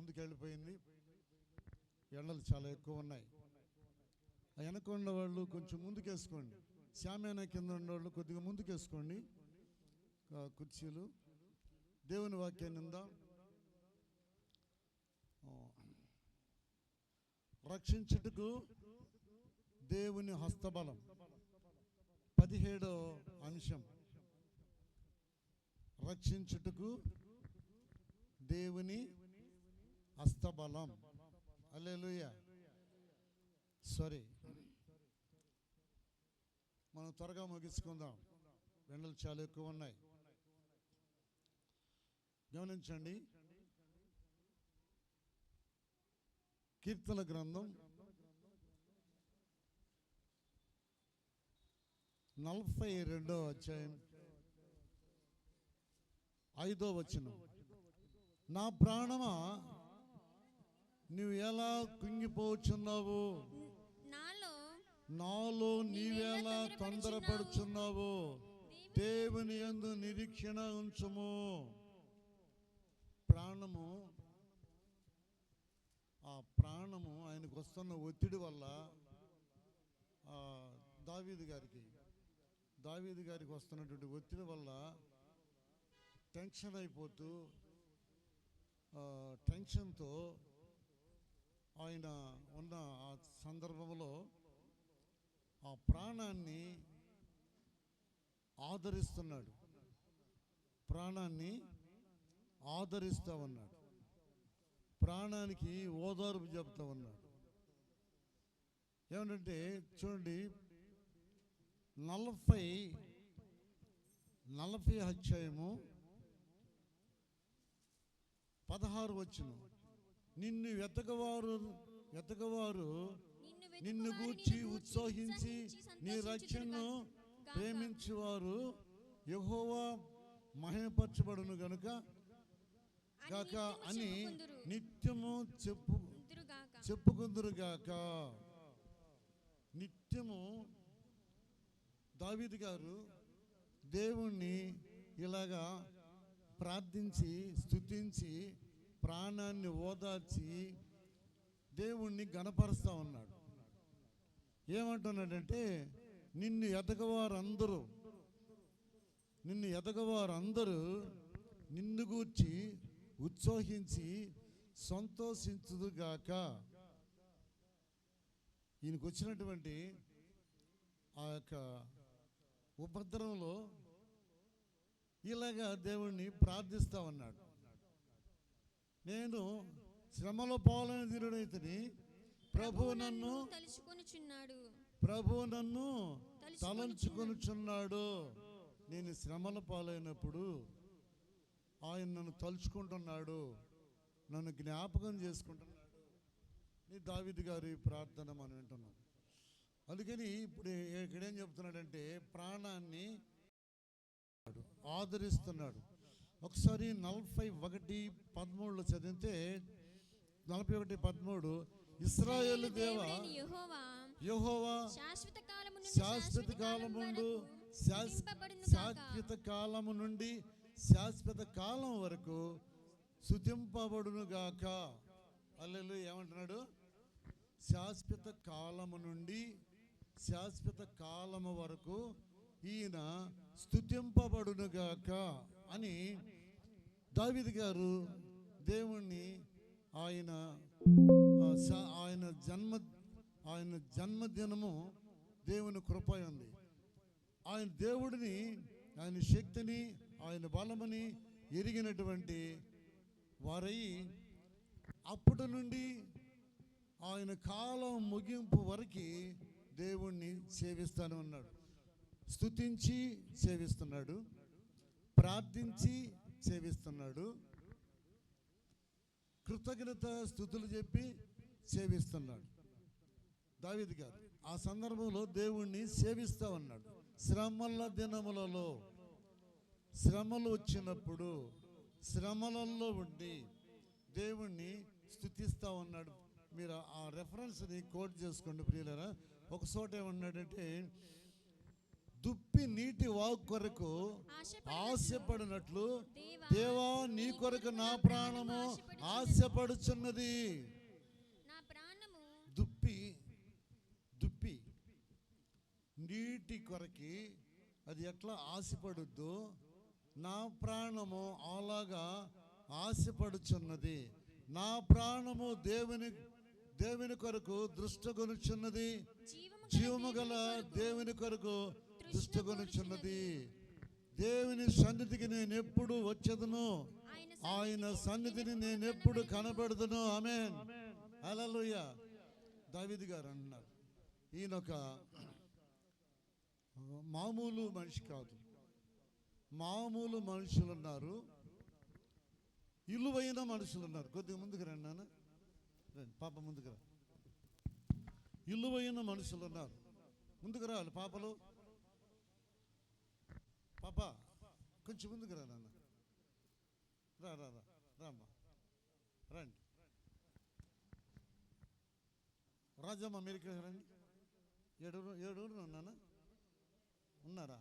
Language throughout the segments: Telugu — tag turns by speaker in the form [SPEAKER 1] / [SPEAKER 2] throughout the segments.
[SPEAKER 1] ముందుకు వెళ్ళిపోయింది. ఎండలు చాలా ఎక్కువ ఉన్నాయి. వెనక ఉన్న వాళ్ళు కొంచెం ముందుకేసుకోండి. శామ్యాన కింద ఉన్నవాళ్ళు కొద్దిగా ముందుకేసుకోండి కుర్చీలు. దేవుని వాక్యాన్ని విందాం. రక్షించుటకు దేవుని హస్తబలం 17వ అంశం. రక్షించుటకు దేవుని హస్తబలం. హల్లెలూయా. సారీ, మనం త్వరగా ముగించుకుందాం, ఎండలు చాలా ఎక్కువ ఉన్నాయి. గమనించండి, కీర్తన గ్రంథం 42వ అధ్యాయం 5వ వచనం. నా ప్రాణమా నువ్వు ఎలా కుంగిపోచున్నావు, నాలో నీవేలా తొందరపడుచున్నావు, దేవుని యందు నిరీక్షణ ఉంచుము. ప్రాణము ఆయనకు వస్తున్న ఒత్తిడి వల్ల దావీదు గారికి వస్తున్నటువంటి ఒత్తిడి వల్ల టెన్షన్ అయిపోతూ టెన్షన్తో ఆయన ఉన్న ఆ సందర్భంలో ఆ ప్రాణాన్ని ఆదరిస్తున్నాడు, ప్రాణాన్ని ఆదరిస్తూ ఉన్నాడు, ప్రాణానికి ఓదార్పు చెప్తా ఉన్నాడు. ఏమంటే చూడండి, 40 అధ్యాయము 16 వచనం. నిన్ను వెతకవారు నిన్ను గూర్చి ఉత్సాహించి నీ రక్షణను ప్రేమించువారు యెహోవా మహిమపరచబడును గాక అని నిత్యము చెప్పుకుందురుగాక. నిత్యము దావీదు గారు దేవుణ్ణి ఇలాగా ప్రార్థించి స్తుతించి ప్రాణాన్ని ఓదార్చి దేవుణ్ణి గణపరుస్తూ ఉన్నాడు. ఏమంటున్నాడంటే, నిన్ను ఎదగవారందరూ నిన్ను గూర్చి ఉత్సాహించి సంతోషించుదుగాక. ఈయనకు వచ్చినటువంటి ఆ యొక్క ఉపద్రవంలో ఇలాగా దేవుణ్ణి ప్రార్థిస్తూ ఉన్నాడు. నేను శ్రమలో పాలైన ధీరుడైతిని, ప్రభు నన్ను తలంచుకొనుచున్నాడు. నేను శ్రమల పాలైనప్పుడు ఆయన నన్ను తలుచుకుంటున్నాడు, నన్ను జ్ఞాపకం చేసుకుంటున్నాడు. నీ దావీదు గారి ప్రార్థన మనం వింటున్నాం. అందుకని ఇప్పుడు ఇక్కడేం చెప్తున్నాడంటే, ప్రాణాన్ని ఆదరిస్తున్నాడు. ఒకసారి 41:13 చదివితే, 41:13, ఇశ్రాయేలు దేవా యెహోవా శాశ్వత కాలము నుండి శాశ్వత కాలం వరకు స్తుతింపబడును గాక. హల్లెలూయా. ఏమంటున్నాడు? శాశ్వత కాలము నుండి శాశ్వత కాలము వరకు ఈయన స్తుతింపబడును గాక అని దావీదు గారు దేవుణ్ణి ఆయన జన్మదినము దేవుని కృప ఉంది. ఆయన దేవుడిని, ఆయన శక్తిని, ఆయన బలమని ఎరిగినటువంటి వారై అప్పటి నుండి ఆయన కాలం ముగింపు వరకు దేవుణ్ణి సేవిస్తానే ఉన్నాడు. స్తుతించి సేవిస్తున్నాడు, ప్రార్థించి సేవిస్తున్నాడు, కృతజ్ఞత స్తుతులు చెప్పి సేవిస్తున్నాడు దావీదు గారు. ఆ సందర్భంలో దేవుణ్ణి సేవిస్తూ ఉన్నాడు. శ్రమల దినములలో, శ్రమలు వచ్చినప్పుడు శ్రమలలో ఉండి దేవుణ్ణి స్తుతిస్తూ ఉన్నాడు. మీరు ఆ రెఫరెన్స్ని కోట్ చేసుకోండి ప్రియులారా. ఒక చోట ఏమన్నాడంటే, దుప్పి నీటి వాగు కొరకు ఆశపడినట్లు దేవా నీ కొరకు నా ప్రాణము ఆశపడుచున్నది. దుప్పి నీటి కొరకి అది ఎట్లా ఆశపడుద్దో నా ప్రాణము అలాగా ఆశపడుచున్నది. నా ప్రాణము దేవుని కొరకు దృష్టగొనుచున్నది. జీవము గల దేవుని కొరకు దృష్టగొనుచున్నది. దేవుని సన్నిధికి నేను ఎప్పుడు వచ్చేదను, ఆయన సన్నిధిని నేను ఎప్పుడు కనబడదును. ఆమేన్, హల్లెలూయా. దావీదు గారు అన్నారు, ఈయనొక మామూలు మనిషి కాదు. మామూలు మనుషులు ఉన్నారు, ఇలువైన మనుషులు ఉన్నారు. కొద్దిగా ముందుకు రండి నాన్న, రండి పాప ముందుకు రా. ఇలువైన మనుషులు ఉన్నారు, ముందుకు రావాలి పాపలు. పాప కొంచెం ముందుకు రా నాన్న, రా రా రా రామ్మా, రండి. రాజమ్మ మీరు ఇక్కడ రండి. ఏడుగురు నాన్న ఉన్నారా?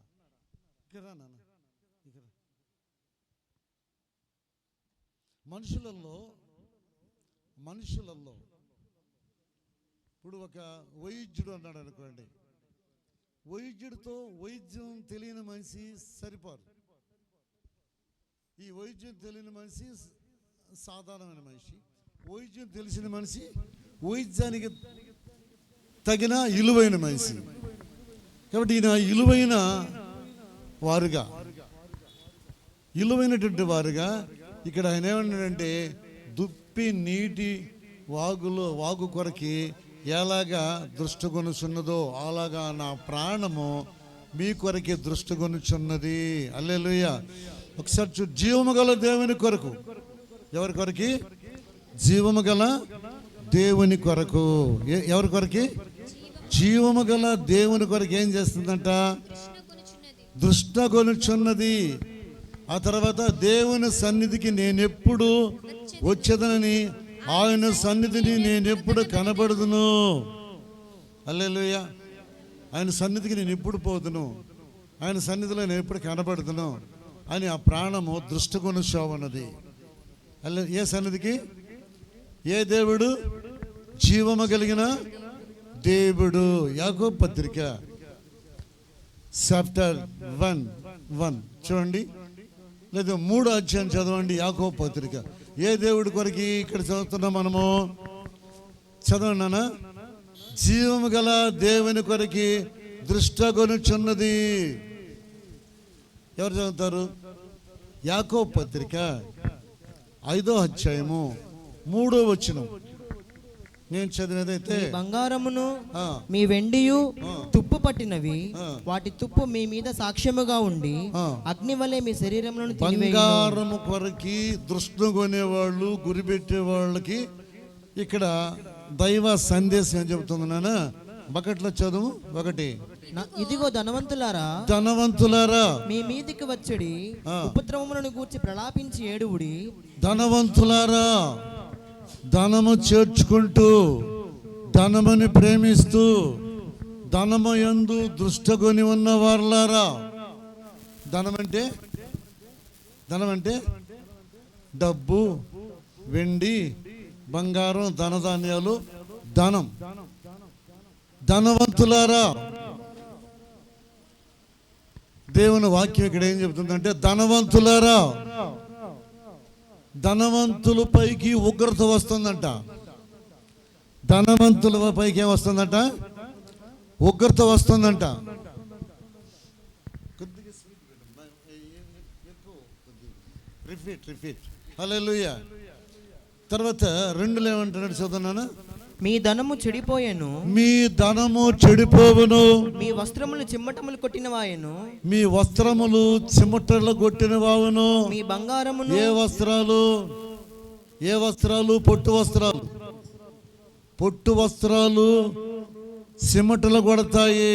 [SPEAKER 1] ఇక్కడ రా నాన్న, ఇక్కడ. మనుషులలో ఇప్పుడు ఒక వైద్యుడు అన్నాడు అనుకోండి, వైద్యుడితో వైద్యం తెలియని మనిషి సరిపోరు. ఈ వైద్యం తెలియని మనిషి సాధారణమైన మనిషి, వైద్యం తెలిసిన మనిషి వైద్యానికి తగిన ఇలువైన మనిషి. కాబట్టి ఈయన ఇలువైనటువంటి వారుగా ఇక్కడ ఆయన ఏమన్నాడంటే, దుప్పి నీటి వాగు కొరకి ఎలాగా దృష్టిగొనుచున్నదో అలాగా నా ప్రాణము మీ కొరకి దృష్టిగొనుచున్నది. హల్లెలూయా. ఒకసారి జీవము గల దేవుని కొరకు. ఎవరి కొరకి? జీవము గల దేవుని కొరకు. ఎవరి కొరకి? జీవము గల దేవుని కొరకు ఏం చేస్తుందంట? దృష్టిగొనుచున్నది. ఆ తర్వాత దేవుని సన్నిధికి నేనెప్పుడు వచ్చేదనని, ఆయన సన్నిధిని నేనెప్పుడు కనబడుదును. హల్లెలూయా. ఆయన సన్నిధికి నేను ఎప్పుడు పోదును, ఆయన సన్నిధిలో నేను ఎప్పుడు కనబడుదును అని ఆ ప్రాణము దృష్టిగొనుచున్నది. ఏ సన్నిధికి? ఏ దేవుడు? జీవము కలిగిన దేవుడు. యాకోబు పత్రిక చాప్టర్ 1 చూడండి, లేదా 3వ అధ్యాయం చదవండి. యాకోబు పత్రిక. ఏ దేవుడి కొరకి ఇక్కడ చదువుతున్నాం మనము? చదవండి నాన్న. జీవము గల దేవుని కొరకి దృష్టిగొనుచున్నది. ఎవరు చదువుతారు? యాకోబు పత్రిక 5వ అధ్యాయము 3వ వచనం. నేను చదివినదైతే,
[SPEAKER 2] బంగారమును మీ వెండియు తుప్పు పట్టినవి, వాటి తుప్పు మీ మీద సాక్ష్యముగా ఉండి అగ్ని వలె మీ శరీరములను తినివేయును.
[SPEAKER 1] బంగారము కొరకి దృష్టి కొనేవాళ్ళు, గురిపెట్టే వాళ్ళకి ఇక్కడ దైవ సందేశం ఏం చెబుతుంది నాన్న? బకెట్లో చదువు. 1.
[SPEAKER 2] ఇదిగో ధనవంతులారా
[SPEAKER 1] మీ
[SPEAKER 2] మీదికి వచ్చడి ఉపద్రవములను గూర్చి ప్రలాపించి ఏడువుడి.
[SPEAKER 1] ధనవంతులారా, ధనము చేర్చుకుంటూ, ధనముని ప్రేమిస్తూ, ధనము యందు దృష్టిగొని ఉన్న వారులారా. ధనమంటే డబ్బు, వెండి, బంగారం, ధనధాన్యాలు, ధనం. ధనవంతులారా, దేవుని వాక్యం ఇక్కడ ఏం చెబుతుందంటే, ధనవంతులారా. ధనవంతుల పైకి ఉగ్రత వస్తుందంట. ధనవంతుల పైకి ఏం వస్తుందంట? ఉగ్రత వస్తుందంట. రిపీట్. హల్లెలూయా. తర్వాత 2లో ఏమంటున్నాడు చదువున్నాను?
[SPEAKER 2] మీ ధనము చెడిపోయెను,
[SPEAKER 1] మీ ధనము చెడిపోవును.
[SPEAKER 2] మీ వస్త్రములు చిమ్మటములు కొట్టినవాయెను,
[SPEAKER 1] మీ వస్త్రములు చిమ్మటలు కొట్టినవావును.
[SPEAKER 2] మీ బంగారమును.
[SPEAKER 1] ఏ వస్త్రాలు? పొట్టు వస్త్రాలు చిమ్మటలు కొడతాయి.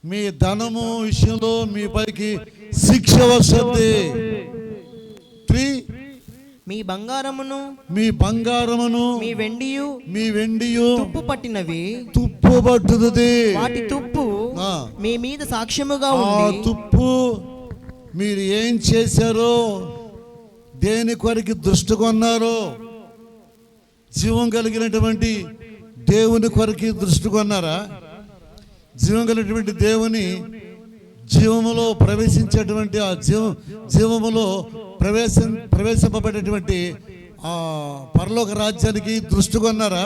[SPEAKER 1] మీ ధనము విషయంలో మీ పైకి శిక్ష వస్తుంది. 3
[SPEAKER 2] మీ బంగారమును
[SPEAKER 1] మీ వెండియు
[SPEAKER 2] తుప్పు పట్టినవి,
[SPEAKER 1] తుప్పు పట్టుతుంది.
[SPEAKER 2] వాటి తుప్పు మీ మీద సాక్ష్యముగా
[SPEAKER 1] ఆ
[SPEAKER 2] ఉండి
[SPEAKER 1] తుప్పు మీరు ఏం చేశారో, దేని కొరకు దృష్టికొన్నారో, జీవం కలిగినటువంటి దేవుని కొరకు దృష్టికొన్నారా? జీవం కలిగినటువంటి దేవుని జీవములో ప్రవేశించేటువంటి ఆ జీవములో ప్రవేశింపబడేటువంటి ఆ పరలోక రాజ్యానికి దృష్టికొన్నారా?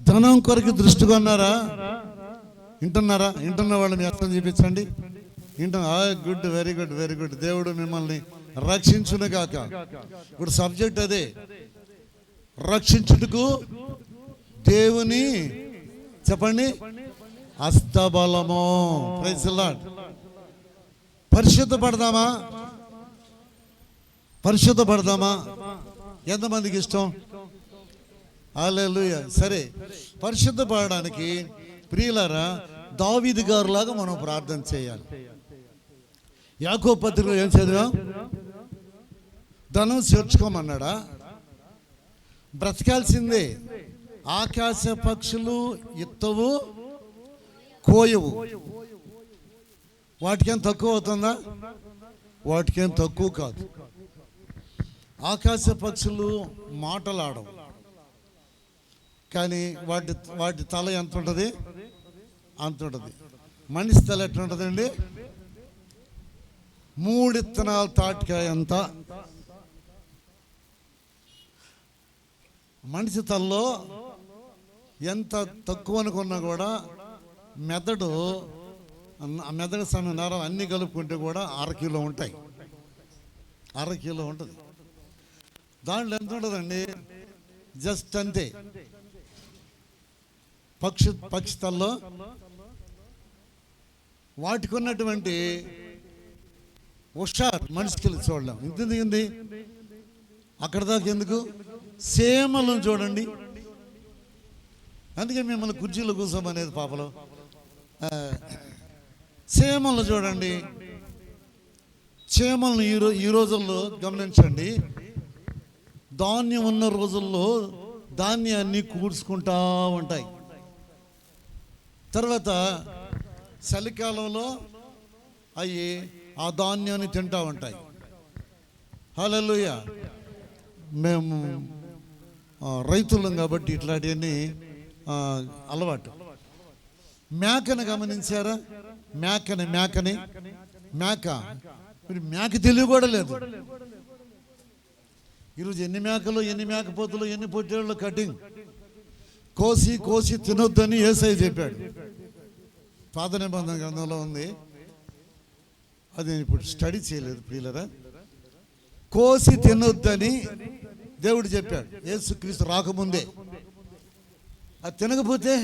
[SPEAKER 1] ధనం కొరకు దృష్టికొన్నారా? వింటున్నారా? వింటున్న వాళ్ళు మీ అర్థం చూపించండి. Good, very good, very good. దేవుడు మిమ్మల్ని రక్షించును గాక. ఇప్పుడు సబ్జెక్ట్ అదే, రక్షించుటకు దేవుని చెప్పండి హస్తబలము. Praise the Lord. పరిశుద్ధపడదామా? పరిశుద్ధపడదామా? ఎంతమందికి ఇష్టం? హల్లెలూయా. సరే, పరిశుద్ధపడడానికి ప్రియులారా దావీదు గారులాగా మనం ప్రార్థన చేయాలి. యాకోబు పత్రికలో ఏం చదివాం? ధనం చేర్చుకోమన్నాడా? బ్రతకాల్సిందే. ఆకాశ పక్షులు ఇత్తవు కోయవు, వాటికేం తక్కువ అవుతుందా? వాటికేం తక్కువ కాదు. ఆకాశ పక్షులు మాటలాడవు, కానీ వాటి తల ఎంత ఉంటుంది? అంత ఉంటుంది. మనిషి తల ఎట్లా ఉంటుందండి? 3 ఇత్తనాల తాటికాయ అంత. మనిషి తలలో ఎంత తక్కువ అనుకున్నా కూడా మెదడు సమయం నరం అన్నీ కలుపుకుంటే కూడా 1/2 కిలో ఉంటాయి. 1/2 కిలో ఉంటుంది. దాంట్లో ఎంత ఉంటుందండి? జస్ట్ అంతే. పక్షి తలలో వాటికి ఉన్నటువంటి హుషారు మనిషికి చూడలేం. ఇంత దిగింది అక్కడ దాకా ఎందుకు? సేమలను చూడండి. అందుకే మిమ్మల్ని కుర్చీలో కూర్చోమనేది పాపలో. సేమలను చూడండి. చేమలను ఈ రోజుల్లో గమనించండి. ధాన్యం ఉన్న రోజుల్లో ధాన్యాన్ని కూర్చుకుంటా ఉంటాయి. తర్వాత చలికాలంలో అవి ఆ ధాన్యాన్ని తింటూ ఉంటాయి. హల్లెలూయా. మేము రైతులం కాబట్టి ఇట్లాంటివన్నీ అలవాటు. మేకను గమనించారా? మేక మేక తెలివి కూడా లేదు. ఈరోజు ఎన్ని మేకలు, ఎన్ని మేకపోతులు, ఎన్ని పొట్టేళ్ళు కటింగ్ కోసి తినొద్దని యేసయ్య చెప్పాడు. పాత నిబంధన గ్రంథంలో ఉంది. అది ఇప్పుడు స్టడీ చేయలేదు ప్రియులరా. కోసి తినొద్దని దేవుడు చెప్పాడు యేసుక్రీస్తు రాకముందే. అది తినకపోతే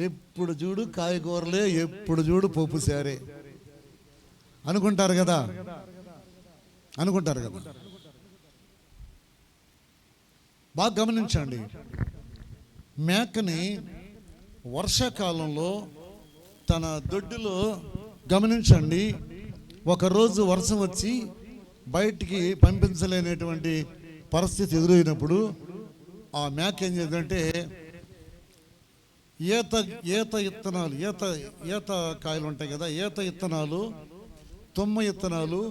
[SPEAKER 1] ఎప్పుడు చూడు కాయగూరలే, ఎప్పుడు చూడు పప్పు సారే అనుకుంటారు కదా. బాగా గమనించండి. మేకని వర్షాకాలంలో తన దొడ్డిలో గమనించండి, ఒకరోజు వర్షం వచ్చి బయటికి పంపించలేనటువంటి పరిస్థితి ఎదురైనప్పుడు ఆ మేక ఏం చేద్దంటే ఈత ఇత్తనాలు, ఈత కాయలు ఉంటాయి కదా, ఈత ఇత్తనాలు, తుమ్మ ఇత్తనాలు,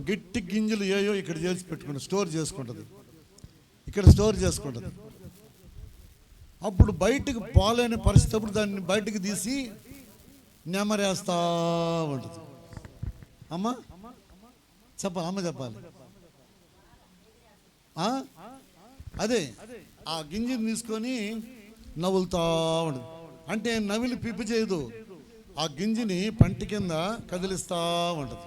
[SPEAKER 1] గట్టి గింజలు ఏయో ఇక్కడ చేసి పెట్టుకుంటుంది, స్టోర్ చేసుకుంటుంది. అప్పుడు బయటికి పోలేని పరిస్థితి అప్పుడు దాన్ని బయటికి తీసి నెమరేస్తా ఉంటుంది. అమ్మ చెప్పాలి. అదే ఆ గింజని తీసుకొని నవ్వులుతా ఉంటుంది. అంటే నవిలి పిప్పి చేయదు, ఆ గింజని పంటి కింద కదిలిస్తూ ఉంటుంది.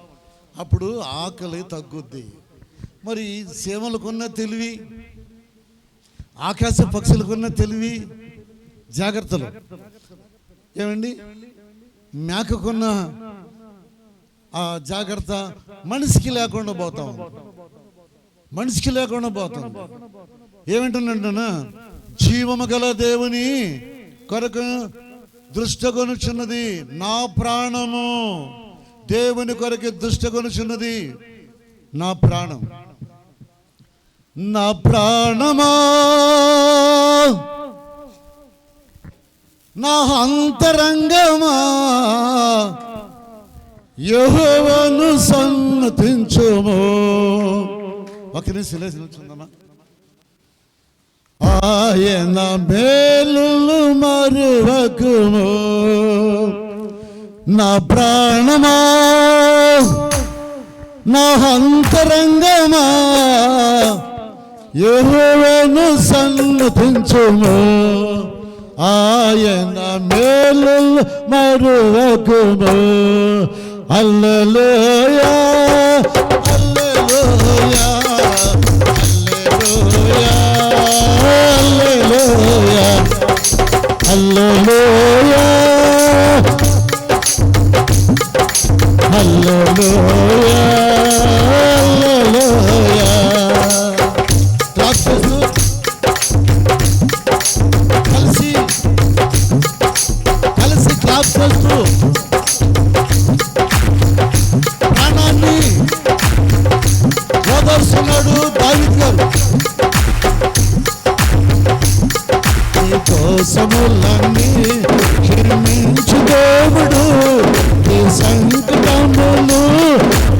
[SPEAKER 1] అప్పుడు ఆకలి తగ్గుద్ది. మరి సేవలకున్న తెలివి, ఆకాశ పక్షులకున్న తెలివి, జాగ్రత్తలు ఏమండి, మేకకున్న ఆ జాగ్రత్త మనిషికి లేకుండా పోతాం. ఏమంటున్నా? జీవము గల దేవుని కొరకు దృష్టగొనుచున్నది నా ప్రాణము. దేవుని కొరకు దృష్టగొనుచున్నది నా ప్రాణం. నా ప్రాణమా నా అంతరంగమా యెహోవాను సన్నతించుము. ఒక నిమిషం లేచి నిల్చుందమ్మా. ఆయన మేలులు మరువకుము నా ప్రాణమా, నా అంతరంగమా యెహోవాను సన్నతించుము. ఆయన మేలులు మరువకుము. హల్లెలూయా హల్లెలూయా హల్లెలూయా హల్లెలూయా హల్లెలూయా హల్లెలూయా హల్లెలూయా. క్లాప్ చేస్తూ కలిసి క్లాప్ చేస్తూ ప్రాణాన్ని ఓదార్చున్నాడు దావీదు గారు. నీ కోసములన్నీ క్షమించు దేవుడు, నీ సంకటములు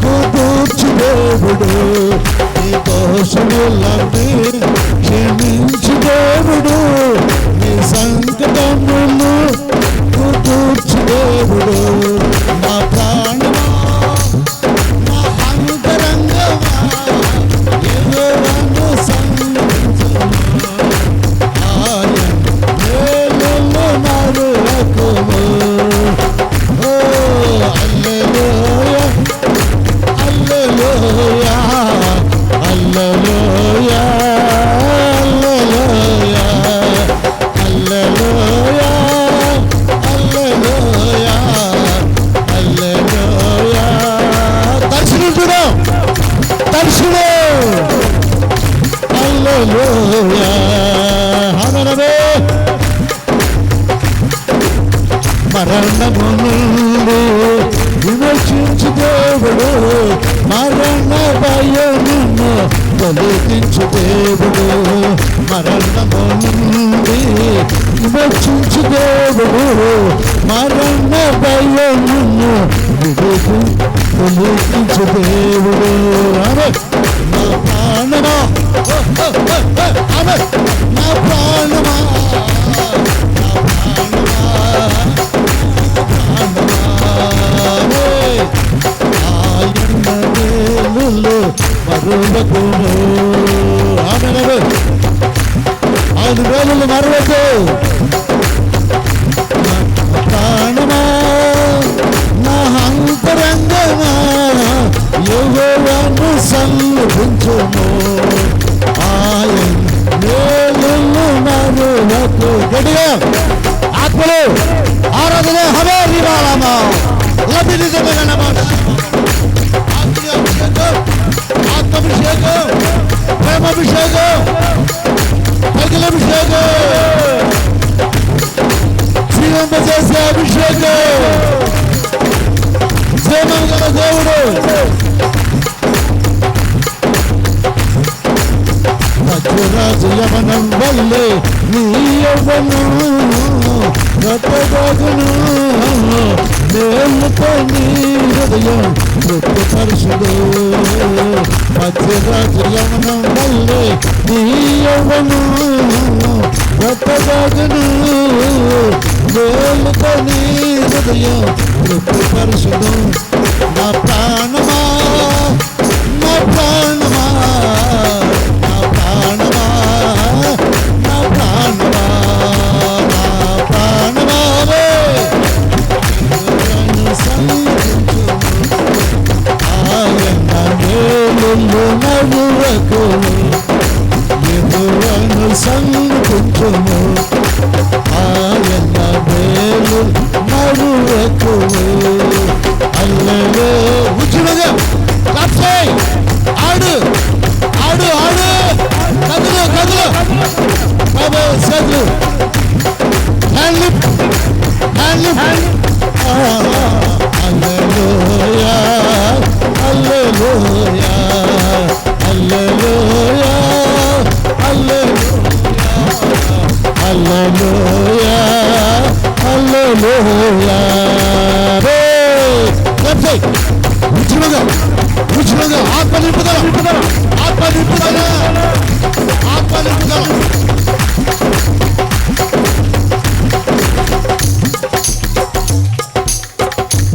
[SPEAKER 1] కుదూర్చు దేవుడు. నీ దోషములన్నీ క్షమించు దేవుడు, నీ సంకటములు కుదూర్చు దేవుడు. నా ప్రాణమా, నా అంతరంగమా యెహోవాను సన్నిధించుము. ఆయన మేలులు మరువకుము. ఓ హల్లెలూయా హల్లెలూయా హల్లెలూయా హల్లెలూయా హల్లెలూయా హల్లెలూయా హల్లెలూయా. దర్శనం చూడు, దర్శనం. హల్లెలూయా హల్లెలూయా. మరణము నుండి విమోచించు దేవుడు, మరణ భయమును తొలగించు దేవుడు. మరణము నుండి విమోచించు దేవుడు, మరణ భయమును తొలగించు దేవుడు. ఆమె నా ప్రాణమా, ఆమె నా ప్రాణమా, ఆయన మేలులు మరువకుము. ఆయన మేలులు మరువకు. ప్రాణమా, నా అంతరంగమా యెహోవాను సన్నిధించుము. ఆయన మేలులు మరువకు. గట్టిగా ఆత్మలు ఆరాధన హవేరివాలమా లభించదమైన మాట. ఆత్మాభిషేకం, ప్రేమాభిషేకం, అఖిలాభిషేకం, జీవింపజేసే అభిషేకం. జీవం గల దేవుడు రాజు యవనం వల్లే నీ యవ్వనం గతగను మేలుతో నీ హృదయం తృప్తిపరచుడు. మధ్యరాజు యవనం వల్లే నీ యవ్వనం గతగను మేలుతో నీ హృదయం తృప్తిపరచుడు. నా ప్రాణమా, నా ప్రాణమా, నా ప్రాణమా, నా ప్రాణమా, నా ప్రాణమా సన్నిధించుము. ఆయన మేలులు మరువకుము. యెహోవాను సన్నిధించుము. ఆయన మేలు మరువకుము. హల్లెలూయా. ఉజ్జులుగా క్లాప్ చేయి. ఆడు ఆడు ఆడు. కదులు కదులు. బాబు చేతులు. Hand lift, hand lift. హల్లెలూయా హల్లెలూయా హల్లెలూయా హల్లెలూయా హల్లెలూయా హల్లెలూయా. ఉచితంగా ఉచితంగా ఆత్మ నింపుదల, ఆత్మ నింపుదల, ఆత్మ నింపుదల.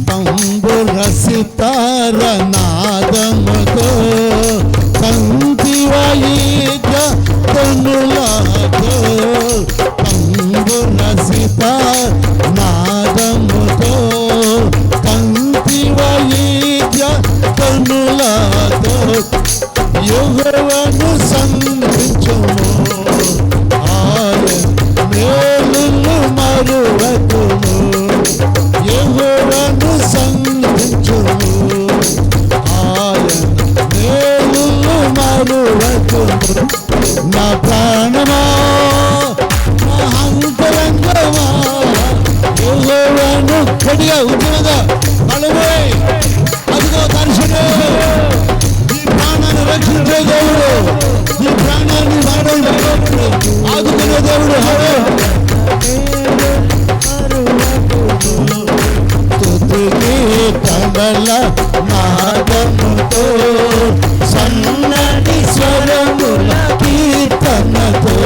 [SPEAKER 1] తంబుర సితార నాదముతో సంతి వాయిద్య ధ్వనులతో, తంబుర సితార నాదముతో సంతి వాయిద్య ధ్వనులతో యెహోవాను సంధించుము, ఆయన మేలులు మరువకుము. యెహోవాను సంధించుము, ఆయన మేలులు మరువకుము. నా ప్రాణమా, నా అంతరంగమా, యెహోవాను గట్టిగా ఉద్యమంగా అలవే. అదిగో దర్శనే, ఈ ప్రాణాన్ని రక్షించే దేవుడు, ఈ ప్రాణాన్ని ఆదుకునే దేవుడు. హరే స్తుతికి కమల నాదముతో సన్నటి స్వరముల కీర్తనతో,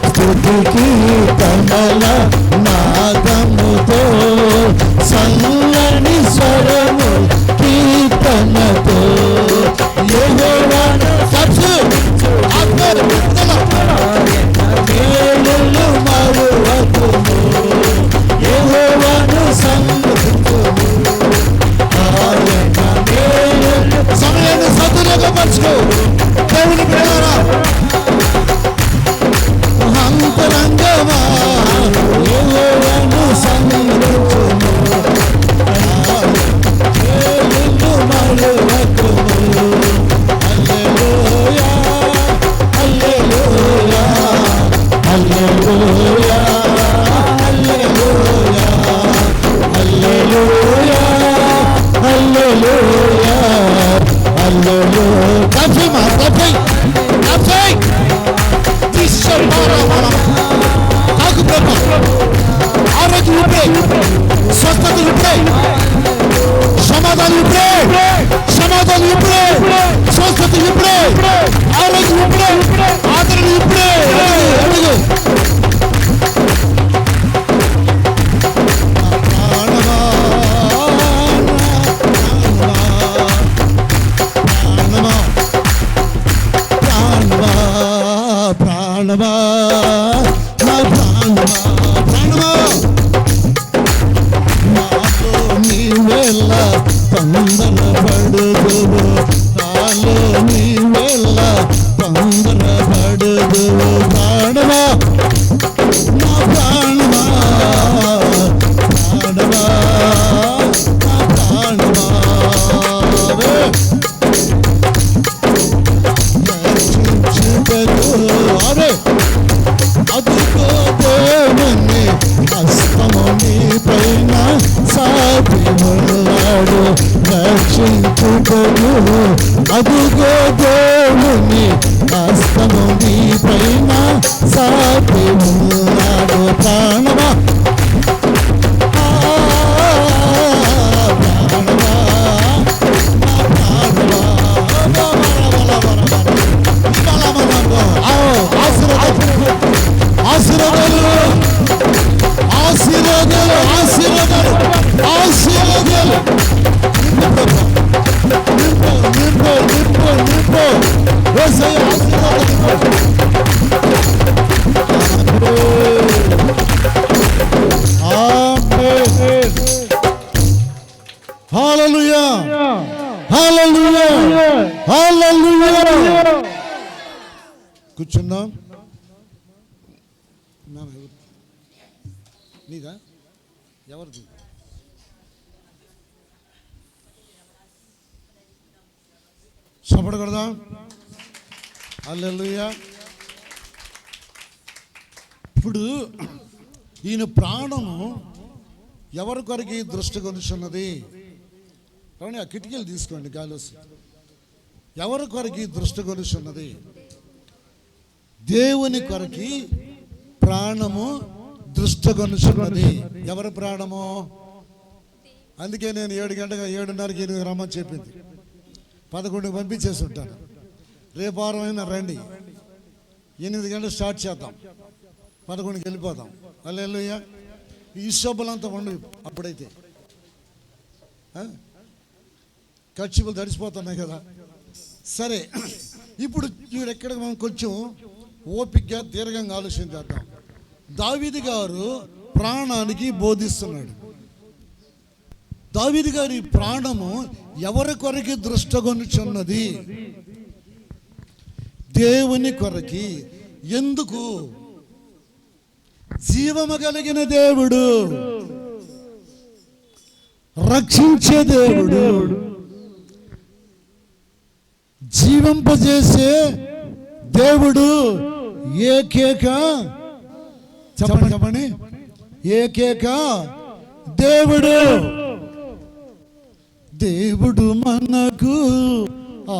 [SPEAKER 1] స్తుతికి కమల నాదముతో సన్నటి స్వరముల కీర్తనతో యెహోవాను మేలులు మరువకుము. యెహోవాను సంధించుము, ఆయన మేలులు. సమయాన్ని సద్వినియోగపరచుకో దేవుని ప్రేమరా. అంతరంగమా, యెహోవాను సంధించుము, మేలులు మరువకుము. హల్లెలూయా, హల్లెలూయా, హల్లెలూయా, హల్లెలూయా, హల్లెలూయా, హల్లెలూయా, హల్లెలూయా. కఫిమా కఫై కఫై దిశమారా కాకు ప్రభ ఆరోగ్యం ఇప్పుడే, స్వస్థత ఇప్పుడే, సమాధానం ఇప్పుడే, సమాధానం ఇప్పుడే, స్వస్థత ఇప్పుడే, ఆరోగ్యం ఇప్పుడే, ఆదరణ ఇప్పుడే. అడుగు ప్రాణమా, నా ప్రాణమా, ప్రాణమా, నాలో నీవెల్ల తొందర పడుదువు, నాలో నీవెల్ల తొందర పడుదువు. ప్రాణమా, నా ప్రాణమా, ప్రాణమా, నా ప్రాణమా. అదుగో దేవుని హస్తము నీ పైన సాటి ఉన్నాడు రక్షించుటకు. అదుగో దేవుని హస్తము నీ పైన సాటి ఉన్నాడు. ప్రాణమా, ఆశీర్వాదాలు, ఆశీర్వాదాలు, ఆశీర్వాదాలు, ఆశీర్వాదాలు. నింపు, నింపు, నింపు, నింపు. యేసయ్య ఆశీర్వాదాలు. ఆమేన్. హల్లెలూయా, హల్లెలూయా, హల్లెలూయా. కూర్చుందాం. నీదా ఎవరిది? చప్పడగడదాం. హల్లెలూయా. ఇప్పుడు ఈయన ప్రాణము ఎవరి కొరకు దృష్టి కొలుచున్నది? కానీ ఆ కిటికీలు తీసుకోండి, గాలి వస్తుంది. ఎవరి కొరకు దృష్టి కొలుచున్నది? దేవుని కొరకి ప్రాణము దృష్టగొనుచున్నది. ఎవరి ప్రాణము? అందుకే నేను 7:30కి 8 రమ్మని చెప్పింది. 11కి పంపించేసి ఉంటాను. రేపు వారమైనా రండి, 8 గంటలు స్టార్ట్ చేద్దాం, 11కి వెళ్ళిపోదాం. హల్లెలూయా. ఈ శోభలంతా ఉండవు అప్పుడైతే. కచ్చిపులు తడిసిపోతున్నాయి కదా. సరే, ఇప్పుడు ఎక్కడ మనం కొంచెం ఓపికగా దీర్ఘంగా ఆలోచన చేద్దాం. దావీదు గారు ప్రాణానికి బోధిస్తున్నాడు. దావీదు గారి ప్రాణము ఎవరి కొరకి దృష్టగొనుచున్నది? దేవుని కొరకి. ఎందుకు? జీవము కలిగిన దేవుడు, రక్షించే దేవుడు, జీవింపజేసే దేవుడు, ఏకైక చెప్పండి ఏకైక దేవుడు. దేవుడు మనకు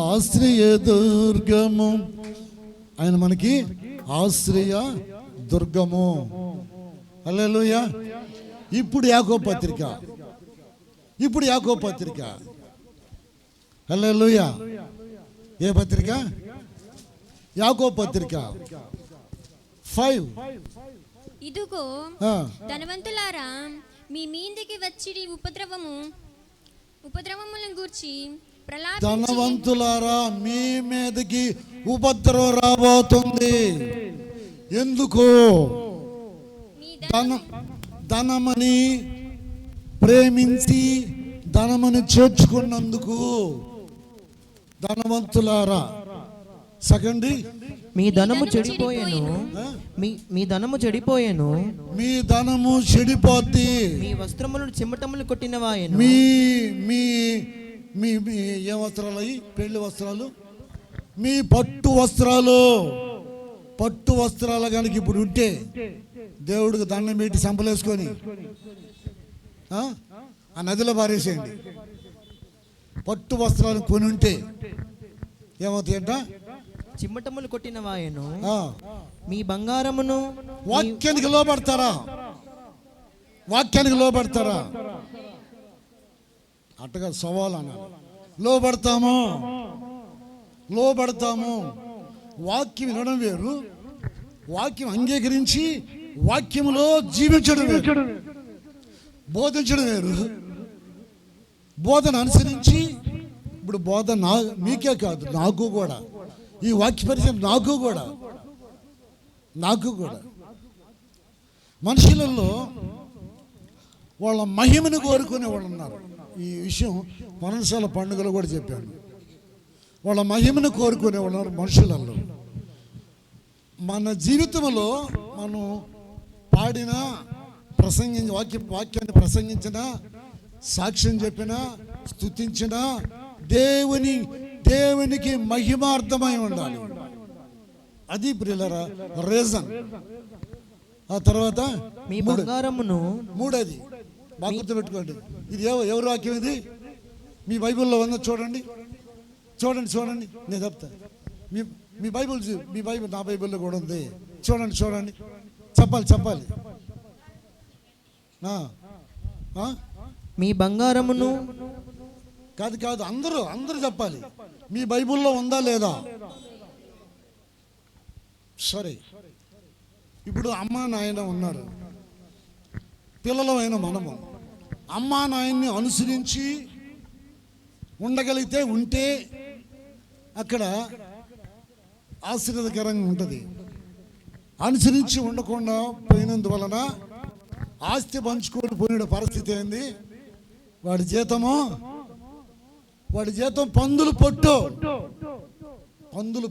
[SPEAKER 1] ఆశ్రయ దుర్గము. ఆయన మనకి ఆశ్రయ దుర్గము. హల్లెలూయా. ఇప్పుడు యాకోబు పత్రిక. హల్లెలూయా. ఏ పత్రిక? యాకోబు పత్రిక 5.
[SPEAKER 3] ఇదిగో ధనవంతులారా, మీ మీదికి వచ్చి ఉపద్రవములను గూర్చి ప్రలాపించి.
[SPEAKER 1] ధనవంతులారా, మీ మీదకి ఉపద్రవం రాబోతుంది. ఎందుకు? ధనమని ప్రేమించి ధనమని చేర్చుకున్నందుకు. ధనవంతులారా. సెకండ్,
[SPEAKER 2] మీ ధనము చెడిపోయేను. మీ ధనము చెడిపోయేను.
[SPEAKER 1] మీ ధనము చెడిపోద్ది.
[SPEAKER 2] మీ వస్త్రములను చెమటములు కొట్టినవాయెను.
[SPEAKER 1] మీ మీ మీ ఏ వస్త్రాలు? అవి పెళ్లి వస్త్రాలు. మీ పట్టు వస్త్రాలు కనుక ఇప్పుడు ఉంటే దేవుడికి దండం పెట్టి సంపలేసుకొని ఆ నదిలో పారేసేయండి. పట్టు వస్త్రాలు కొని ఉంటే ఏమవుతాయంట?
[SPEAKER 2] చిమ్మటములు కొట్టిన వాయను. మీ బంగారమును.
[SPEAKER 1] వాక్యానికి లోబడతారా? అట్టగా సవాల్ అన్నారు. లోబడతాము. వాక్యం వినడం వేరు, వాక్యం అంగీకరించి వాక్యములో జీవించడం వేరు, బోధించడం వేరు. బోధన అనుసరించి, ఇప్పుడు బోధన మీకే కాదు, నాకు కూడా, ఈ వాక్య పరిచయం నాకు కూడా మనుషులలో వాళ్ళ మహిమను కోరుకునే వాళ్ళు ఉన్నారు. ఈ విషయం మనసాల పండుగలో కూడా చెప్పాను. వాళ్ళ మహిమను కోరుకునే వాళ్ళు మనుషులలో. మన జీవితంలో మనం పాడిన, వాక్యాన్ని ప్రసంగించిన, సాక్ష్యం చెప్పిన, స్తుతించిన దేవునికి మహిమార్థమై ఉండాలి. అది ప్రియులరా రీజన్. ఆ తర్వాత
[SPEAKER 2] మీ బంగారమును.
[SPEAKER 1] మూడోది బాగా గుర్తుపెట్టుకోండి. ఇది ఎవరు వాక్యం? ఇది మీ బైబిల్లో ఉందో చూడండి. నేను చెప్తా. మీ బైబిల్ నా బైబిల్లో కూడా ఉంది. చూడండి. చెప్పాలి.
[SPEAKER 2] మీ బంగారమును.
[SPEAKER 1] కాదు, అందరూ చెప్పాలి. మీ బైబిల్లో ఉందా లేదా? సరే, ఇప్పుడు అమ్మా నాయన ఉన్నారు, పిల్లలమైన మనము అమ్మా నాయన్ని అనుసరించి ఉంటే అక్కడ ఆశీర్వాదకరంగా ఉంటుంది. అనుసరించి ఉండకుండా పోయినందువలన ఆస్తి పంచుకొని పోయిన పరిస్థితి ఏంది? వాడి జీతం పందులు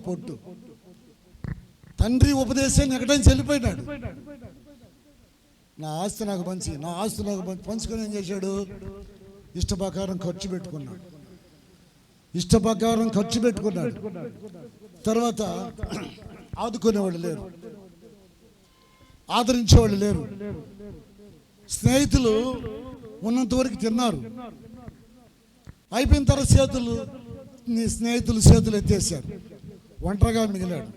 [SPEAKER 1] పొట్టు. తండ్రి ఉపదేశాన్ని ఎక్కడైనా చెల్లిపోయినాడు. నా ఆస్తి నాకు పంచుకొని ఏం చేశాడు? ఇష్టప్రకారం ఖర్చు పెట్టుకున్నాడు. తర్వాత ఆదుకునేవాళ్ళు లేరు, ఆదరించేవాళ్ళు లేరు. స్నేహితులు ఉన్నంత వరకు తిన్నారు, అయిపోయిన తర్వాత స్నేహితులు చేతులు ఎత్తేసారు. ఒంటరిగా మిగిలాడు.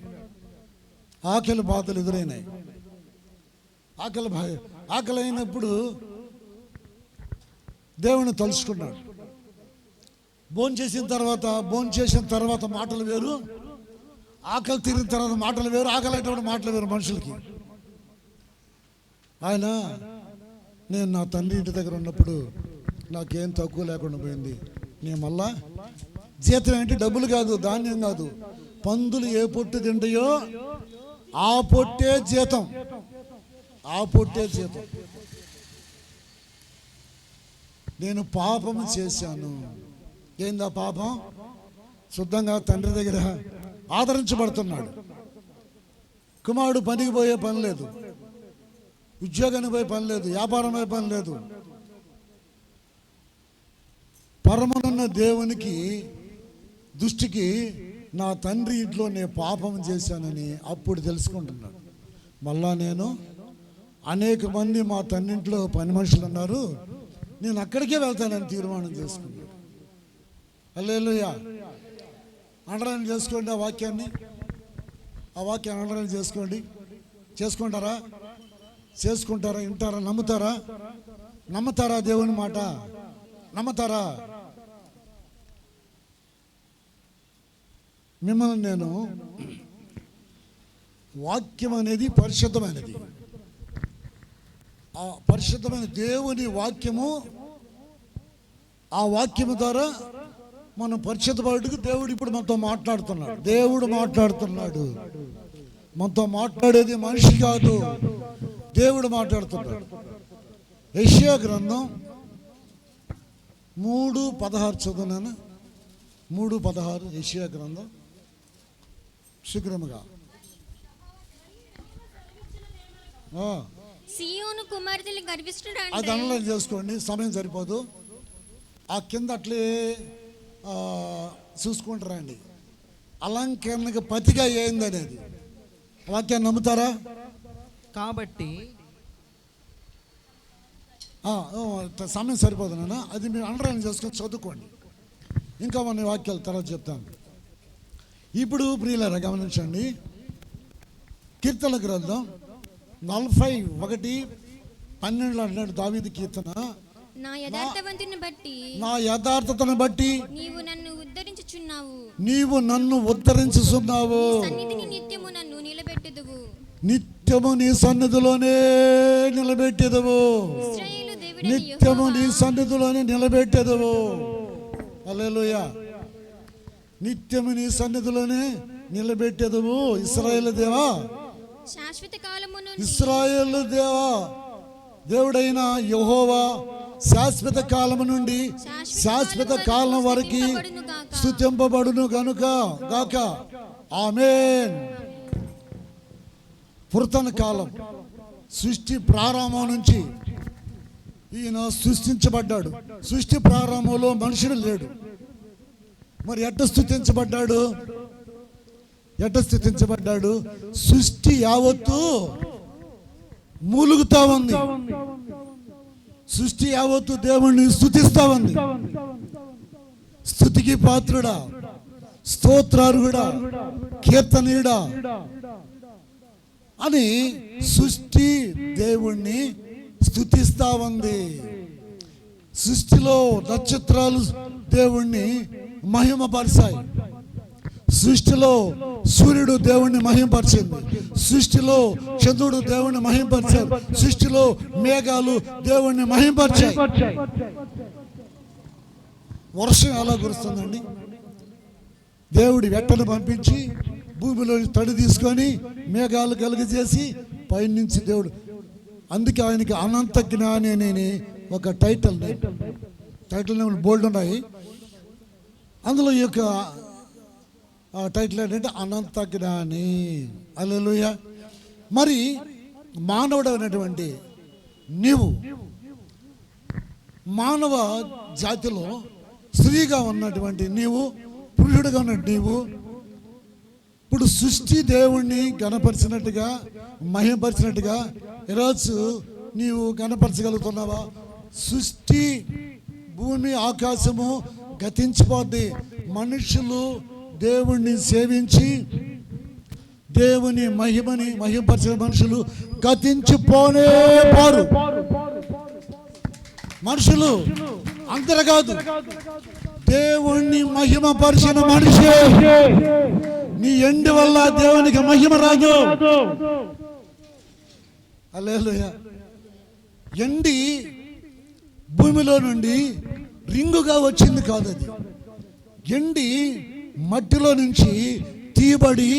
[SPEAKER 1] ఆకలి బాధలు ఎదురైనాయి. ఆకలి అయినప్పుడు దేవుని తలుచుకున్నాడు. భోంచేసిన తర్వాత మాటలు వేరు, ఆకలి తీరిన తర్వాత మాటలు వేరు, ఆకలి అయినప్పుడు మాటలు వేరు మనుషులకి. ఆయన నేను నా తండ్రి ఇంటి దగ్గర ఉన్నప్పుడు నాకేం తక్కువ లేకుండా పోయింది. నేను మళ్ళా జీతం ఏంటి, డబ్బులు కాదు, ధాన్యం కాదు, పందులు ఏ పొట్టు తింటాయో ఆ పొట్టే జీతం, ఆ పొట్టే జీతం. నేను పాపం చేశాను. ఏందా పాపం? శుద్ధంగా తండ్రి దగ్గర ఆదరించబడుతున్నాడు. కుమారుడు పనికి పోయే పని లేదు, ఉద్యోగానికి పోయే పని లేదు, వ్యాపారం పోయే పని లేదు. పరమనున్న దేవునికి దృష్టికి నా తండ్రి ఇంట్లో నేను పాపం చేశానని అప్పుడు తెలుసుకుంటున్నాడు. మళ్ళా నేను అనేక మంది మా తండ్రింట్లో పని మనుషులు ఉన్నారు, నేను అక్కడికే వెళ్తానని తీర్మానం చేసుకున్నాను. హల్లెలూయా. అండర్లైన్ చేసుకోండి ఆ వాక్యాన్ని, ఆ వాక్యాన్ని అండర్లైన్ చేసుకోండి. చేసుకుంటారా? వింటారా? నమ్ముతారా దేవుని మాట? నమ్ముతారా? మిమ్మల్ని నేను, వాక్యం అనేది పరిశుద్ధమైనది. ఆ పరిశుద్ధమైన దేవుని వాక్యము, ఆ వాక్యము ద్వారా మనం పరిశుద్ధపడటకు దేవుడు ఇప్పుడు మనతో మాట్లాడుతున్నాడు. దేవుడు మాట్లాడుతున్నాడు, మనతో మాట్లాడేది మనిషి కాదు, దేవుడు మాట్లాడుతున్నాడు. యెషయా గ్రంథం 3:16 చదువునాను. 3:16 యెషయా గ్రంథం. శీఘ్రముగా
[SPEAKER 3] సీయోను కుమార్తెలు గర్విష్ఠుడంటే,
[SPEAKER 1] అది అనలైజ్ చేసుకోండి, సమయం సరిపోదు. ఆ కింద అట్లే చూసుకుంటారండి. అలంకరణకు పతిగా ఏందనేది వాక్యాన్ని నమ్ముతారా?
[SPEAKER 2] కాబట్టి
[SPEAKER 1] సమయం సరిపోదు నాన్న, అది మీరు అండర్లైన్ చేసుకొని చదువుకోండి. ఇంకా మన వాక్యాలు తర్వాత చెప్తాను. ఇప్పుడు ప్రియులారా గమనించండి, కీర్తన గ్రంథం 41:12 అంటున్నాడు దావీదు కీర్తన.
[SPEAKER 3] నా
[SPEAKER 1] యథార్థతను బట్టి
[SPEAKER 3] నీవు నన్ను
[SPEAKER 1] ఉద్ధరించుచున్నావు, నిత్యము నీ సన్నిధిలోనే నిలబెట్టెదవు, నిత్యము నీ సన్నిధిలోనే నిలబెట్టెదవు. హల్లెలూయా. నిత్యము నీ సన్నిధిలోనే నిలబెట్టెదవు. ఇశ్రాయేలు దేవా, ఇశ్రాయేలు దేవా, దేవుడైన యెహోవా శాశ్వత కాలము నుండి శాశ్వత కాలం వరకు స్తుతింపబడును గాక. ఆమేన్. పురాతన కాలం, సృష్టి ప్రారంభం నుంచి ఈయన సృష్టించబడ్డాడు. సృష్టి ప్రారంభంలో మనుషుడు లేడు. మరి ఎట్ట స్థుతించబడ్డాడు? సృష్టి యావత్తు మూలుగుతా ఉంది, సృష్టి యావత్తు దేవుణ్ణి స్తుతిస్తా ఉంది. స్తుతికి పాత్రుడా, స్తోత్రార్హుడా, కీర్తనీయుడా అని సృష్టి దేవుణ్ణి స్తుతిస్తా ఉంది. సృష్టిలో నక్షత్రాలు దేవుణ్ణి మహిమపరిచాయి, సృష్టిలో సూర్యుడు దేవుణ్ణి మహిమపరిచింది, సృష్టిలో చంద్రుడు దేవుణ్ణి మహిమపరిచారు, సృష్టిలో మేఘాలు దేవుణ్ణి మహిమపరిచాయి. వర్షం ఎలా కురుస్తుందండి? దేవుడి వెట్టను పంపించి భూమిలో తడి తీసుకొని మేఘాలు కలుగజేసి పైనుంచి దేవుడు. అందుకే ఆయనకి అనంత జ్ఞాని అని ఒక టైటిల్ నేమ్ బోల్డ్ ఉన్నాయి. అందులో ఈ యొక్క టైటిల్ ఏంటంటే అనంత జ్ఞాని. హల్లెలూయా. మరి మానవుడు అనేటువంటి నీవు, మానవ జాతిలో స్త్రీగా ఉన్నటువంటి నీవు, పురుషుడిగా ఉన్న నీవు, ఇప్పుడు సృష్టి దేవుణ్ణి గణపరిచినట్టుగా మహిమపరిచినట్టుగా ఈరోజు నీవు గణపరచగలుగుతున్నావా? సృష్టి, భూమి, ఆకాశము గతించిపోద్ది. మనుషులు దేవుణ్ణి సేవించి దేవుని మహిమని మహిమపరిచిన మనుషులు గతించిపోనే పోరు. మనుషులు అందరు కాదు, దేవుణ్ణి మహిమపరిచిన మనిషి. నీ ఎండు వల్ల దేవునికి మహిమ రాదు. హల్లెలూయా. ఎండి భూమిలో నుండి రింగుగా వచ్చింది కాదు, అది ఎండి మట్టిలో నుంచి తీయబడి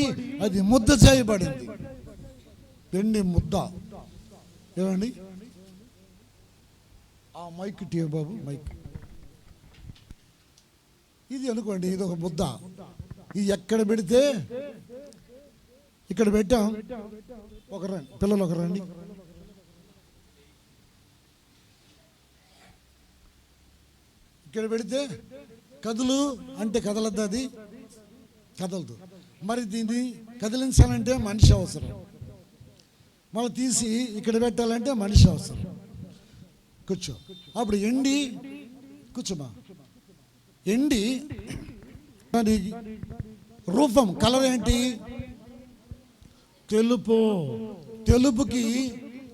[SPEAKER 1] అది ముద్ద చేయబడింది. ఎండి ముద్ద. ఏమండి ఆ మైక్ టీ బాబు, మైక్ ఇది అనుకోండి, ఇది ఒక ముద్ద. ఇది ఎక్కడ పెడితే ఇక్కడ పెట్టాం. ఒక రండి పిల్లలు, ఒక రండి. ఇక్కడ పెడితే కదులు అంటే కదలద్దు, అది కదలదు. మరి దీన్ని కదిలించాలంటే మనిషి అవసరం. మళ్ళీ తీసి ఇక్కడ పెట్టాలంటే మనిషి అవసరం. కూర్చో. అప్పుడు ఎండి, కూర్చోమా. ఎండి దానికి రూపం, కలర్ ఏంటి? తెలుపు. తెలుపుకి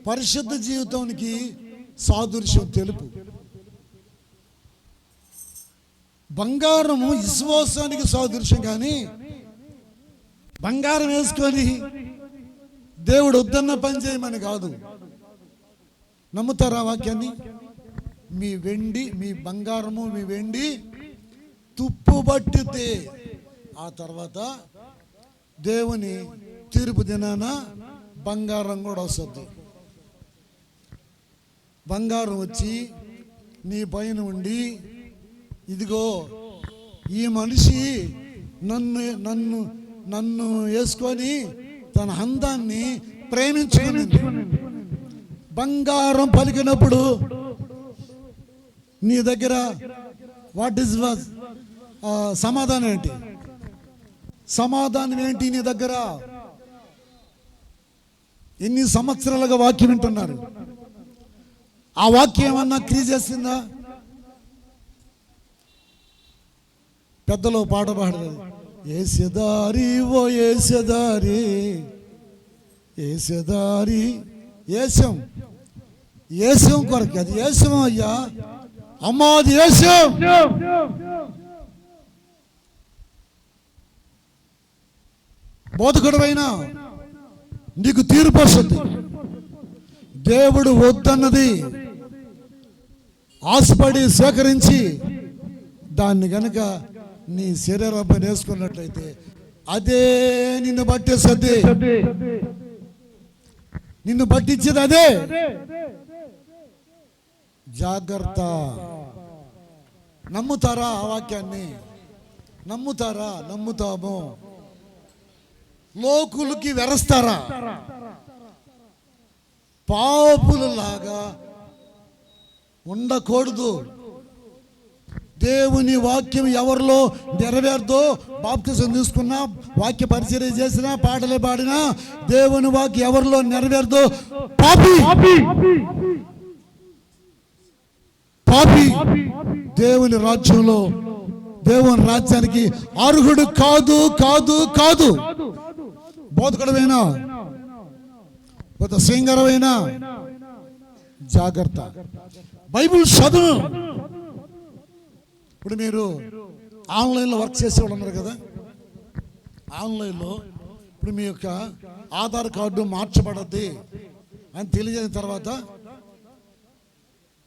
[SPEAKER 1] పరిశుద్ధ జీవితానికి సాదృశ్యం తెలుపు. బంగారము విశ్వాసానికి సాదృశ్యం. కానీ బంగారం వేసుకొని దేవుడు వద్దన్న పని చేయమని కాదు. నమ్ముతారా వాక్యాన్ని? మీ వెండి, మీ బంగారము, మీ వెండి తుప్పు పట్టితే ఆ తర్వాత దేవుని తీర్పు దినాన బంగారం కూడా వస్తుంది. బంగారం వచ్చి నీ పైన ఉండి, ఇదిగో ఈ మనిషి నన్ను నన్ను నన్ను వేసుకొని తన అందాన్ని ప్రేమించుకునింది. బంగారం పలికినప్పుడు నీ దగ్గర వాట్ ఈజ్ సమాధానం ఏంటి? సమాధానం ఏంటి నీ దగ్గర? ఎన్ని సంవత్సరాలుగా వాక్యం వింటున్నారు? ఆ వాక్యం ఏమన్నా క్రియ చేసిందా? పెద్దలో పాట పాడలేదు, ఏసేదారి ఓ ఏసేదారి, ఏసేదారి. ఏసం, ఏసం కొరకు, అది ఏసం అయ్యా, అమ్మా అది ఏసం. బోధకుడైనా నీకు తీర్పు వస్తుంది. దేవుడు వద్దన్నది ఆశపడి సేకరించి దాన్ని గనక నీ శరీరంపై వేసుకున్నట్లయితే అదే నిన్ను పట్టేస్తుంది. నిన్ను పట్టించేది అదే. జాగ్రత్త. నమ్ముతారా ఆ వాక్యాన్ని? నమ్ముతారా? నమ్ముతాము. లోకులకి వెరస్తారా? పాపులలాగా ఉండకూడదు. దేవుని వాక్యం ఎవరిలో నెరవేరుతో, బాప్తిసం తీసుకున్నా, వాక్య పరిచర్య చేసినా, పాటలు పాడినా, దేవుని వాక్యం ఎవరిలో నెరవేరుతో పాపి పాపి దేవుని రాజ్యంలో, దేవుని రాజ్యానికి అర్హుడు కాదు కాదు కాదు. బోధకుడమైనా, సింగరమైనా జాగ్రత్త. బైబిల్ చదువు. ఇప్పుడు మీరు ఆన్లైన్లో వర్క్ చేసేవాళ్ళు ఉన్నారు కదా, ఆన్లైన్లో ఇప్పుడు మీ యొక్క ఆధార్ కార్డు మార్చబడద్ది అని తెలియజేసిన తర్వాత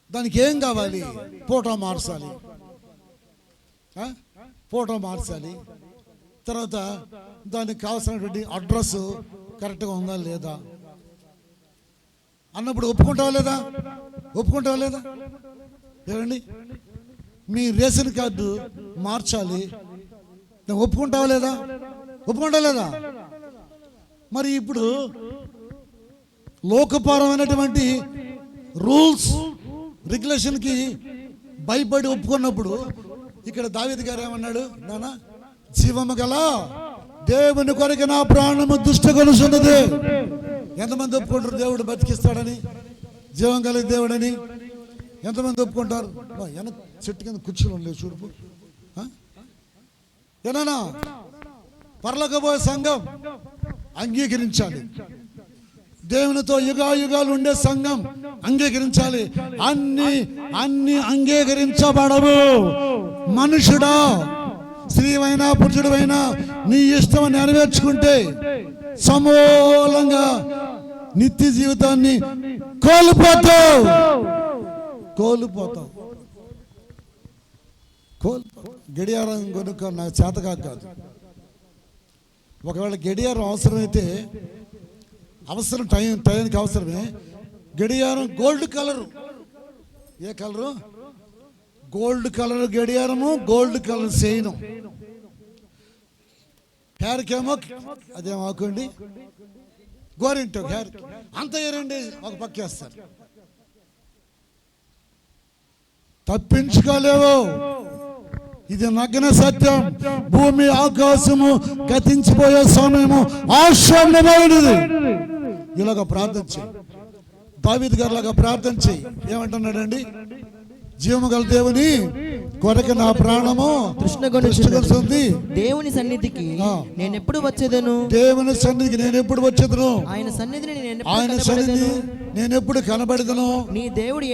[SPEAKER 1] దానికి ఏం కావాలి? ఫోటో మార్చాలి. ఫోటో మార్చాలి. తర్వాత దానికి కావాల్సినటువంటి అడ్రస్ కరెక్ట్గా ఉందా లేదా అన్నప్పుడు ఒప్పుకుంటావా లేదా? ఒప్పుకుంటావా లేదా? ఏమండి, మీ రేషన్ కార్డు మార్చాలి, ఒప్పుకుంటావా లేదా? ఒప్పుకుంటా లేదా? మరి ఇప్పుడు లోకపరమైనటువంటి రూల్స్ రెగ్యులేషన్కి భయపడి ఒప్పుకున్నప్పుడు ఇక్కడ దావీదు గారు ఏమన్నాడు? నాన్న, జీవము గల దేవుని కొరకు నా ప్రాణము దుష్టగొలుసున్నది. ఎంతమంది ఒప్పుకుంటారు దేవుడు బతికిస్తాడని, జీవం కలిగి దేవుడని? ఎంతమంది ఒప్పుకుంటారు? వెనక చెట్టు కింద కుర్చీలు ఉండలేవు చూడుపు. ఏనా పరలోకపోయే సంఘం అంగీకరించాలి. దేవునితో యుగాయుగాలు ఉండే సంఘం అంగీకరించాలి. అన్ని అంగీకరించబడవు. మనుషుడా, స్త్రీవైనా పురుషుడైనా నీ ఇష్టం నెరవేర్చుకుంటే సమూలంగా నిత్య జీవితాన్ని కోల్పోతావు. గడియారం కొనుక్క నాకు చేతగా కాదు. ఒకవేళ గడియారం అవసరమైతే టైంకి అవసరమే. గడియారం గోల్డ్ కలరు. ఏ కలరు? గోల్డ్ కలర్ గడియారము, గోల్డ్ కలర్ చైను. హెయిర్కేమో అదేమో ఆకండి గోరింటో హెయిర్ అంత ఏరండి ఒక పక్కేస్తారు. తప్పించుకోలేవు. ఇది నగ్న సత్యం. భూమి ఆకాశము గతించిపోయే సమయము ఆశ్చర్యమైనది. ఇలాగ ప్రార్థన చేయి. దావీదు గారు లాగా ప్రార్థన చేయి. ఏమంటున్నాడండి? జీవము గల దేవుని కొరకు నా ప్రాణము తృష్ణగొనుచున్నది.
[SPEAKER 2] దేవుని సన్నిధికి నేను ఎప్పుడు వచ్చేదను?
[SPEAKER 1] దేవుని సన్నిధికి నేను ఎప్పుడు వచ్చేదను?
[SPEAKER 2] ఆయన సన్నిధిని
[SPEAKER 1] నేను ఎప్పుడు కనబడదను?
[SPEAKER 2] నీ దేవుడు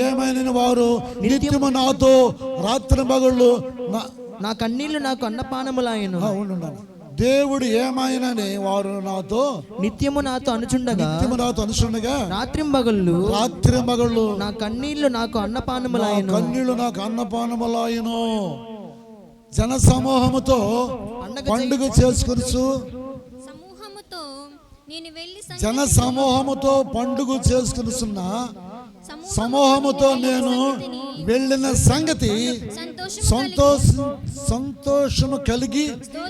[SPEAKER 1] ఏమైనా వారు నిత్యము నాతో రాత్రి మగళ్ళు
[SPEAKER 2] నా కన్నీళ్లు నాకు అన్నపానములాయను.
[SPEAKER 1] దేవుడు ఏమైనాని వారు నిత్యము నాతో అనుచుండగా రాత్రి మగళ్ళు
[SPEAKER 2] నా కన్నీళ్లు నాకు అన్నపానములాయను.
[SPEAKER 1] జన సమూహముతో పండుగ చేసుకొనుచు జన సమూహముతో పండుగ చేసుకొనుచున్న సమూహముతో నేను వెళ్ళిన సంగతి సంతోషము కలిగి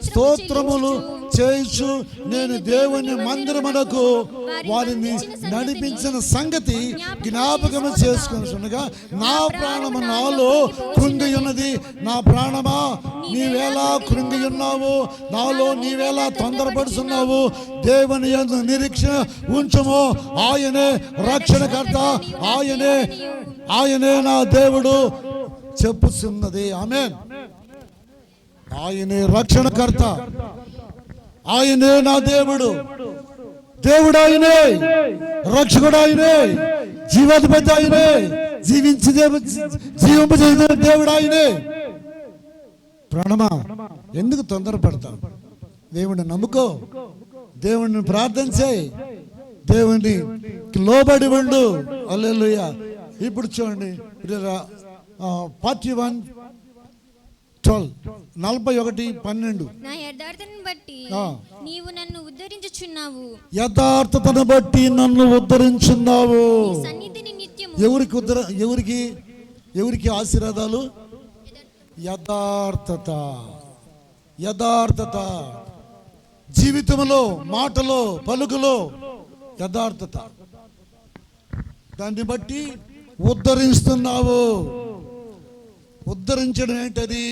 [SPEAKER 1] స్తోత్రములు చేయుచు నేను దేవుని మందిరమునకు వారిని నడిపించిన సంగతి జ్ఞాపకము చేసుకొనుచుండగా నా ప్రాణము నాలో కృంగి ఉన్నది. నా ప్రాణమా, నీవేలా కృంగి ఉన్నావు? నాలో నీవేలా తొందరపడుతున్నావు? దేవుని యందు నిరీక్షణ ఉంచుము. ఆయనే రక్షణకర్త, ఆయనే నా దేవుడు చెప్పుచున్నది. ఆమేన్. ఆయనే రక్షణకర్త, ఆయనే నా దేవుడు. ఆయనే రక్షకుడు, ఆయనే జీవాధిపతి, ఆయనే జీవింపజేసే దేవుడు ఆయనే. ప్రాణమా, ఎందుకు తొందరపడతావు? దేవుడిని నమ్ముకో, దేవుడిని ప్రార్థన చేయి, దేవుని లోబడి ఉండు. హల్లెలూయా. ఇప్పుడు చూడండి 41:12.
[SPEAKER 3] నా యథార్థతను బట్టి నీవు నన్ను ఉద్ధరించుచున్నావు.
[SPEAKER 1] యథార్థతను బట్టి నన్ను ఉద్ధరించున్నావు.
[SPEAKER 3] సన్నిధిని నిత్యము
[SPEAKER 1] ఎవరికి ఆశీర్వాదాలు? యథార్థత జీవితంలో, మాటలో, పలుకులో యథార్థత. దాన్ని బట్టి ఉద్ధరిస్తున్నావు. ఉద్ధరించడం ఏంటది?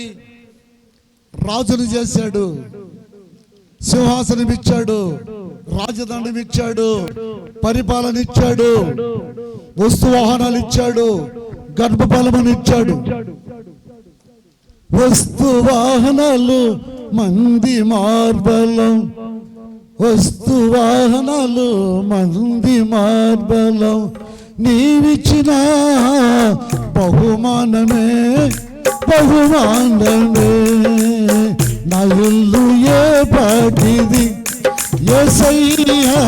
[SPEAKER 1] రాజును చేశాడు, సింహాసనం ఇచ్చాడు, రాజదండం ఇచ్చాడు, పరిపాలన ఇచ్చాడు, వస్తువాహనాలు ఇచ్చాడు, గర్భఫలమును ఇచ్చాడు. వస్తువాహనాలు మంది మార్బలం, వస్తువాహనాలు మంది మార్బలం, నీవిచ్చిన బహుమానమే నా ఇల్లు ఏ పాటిది యేసయ్యా,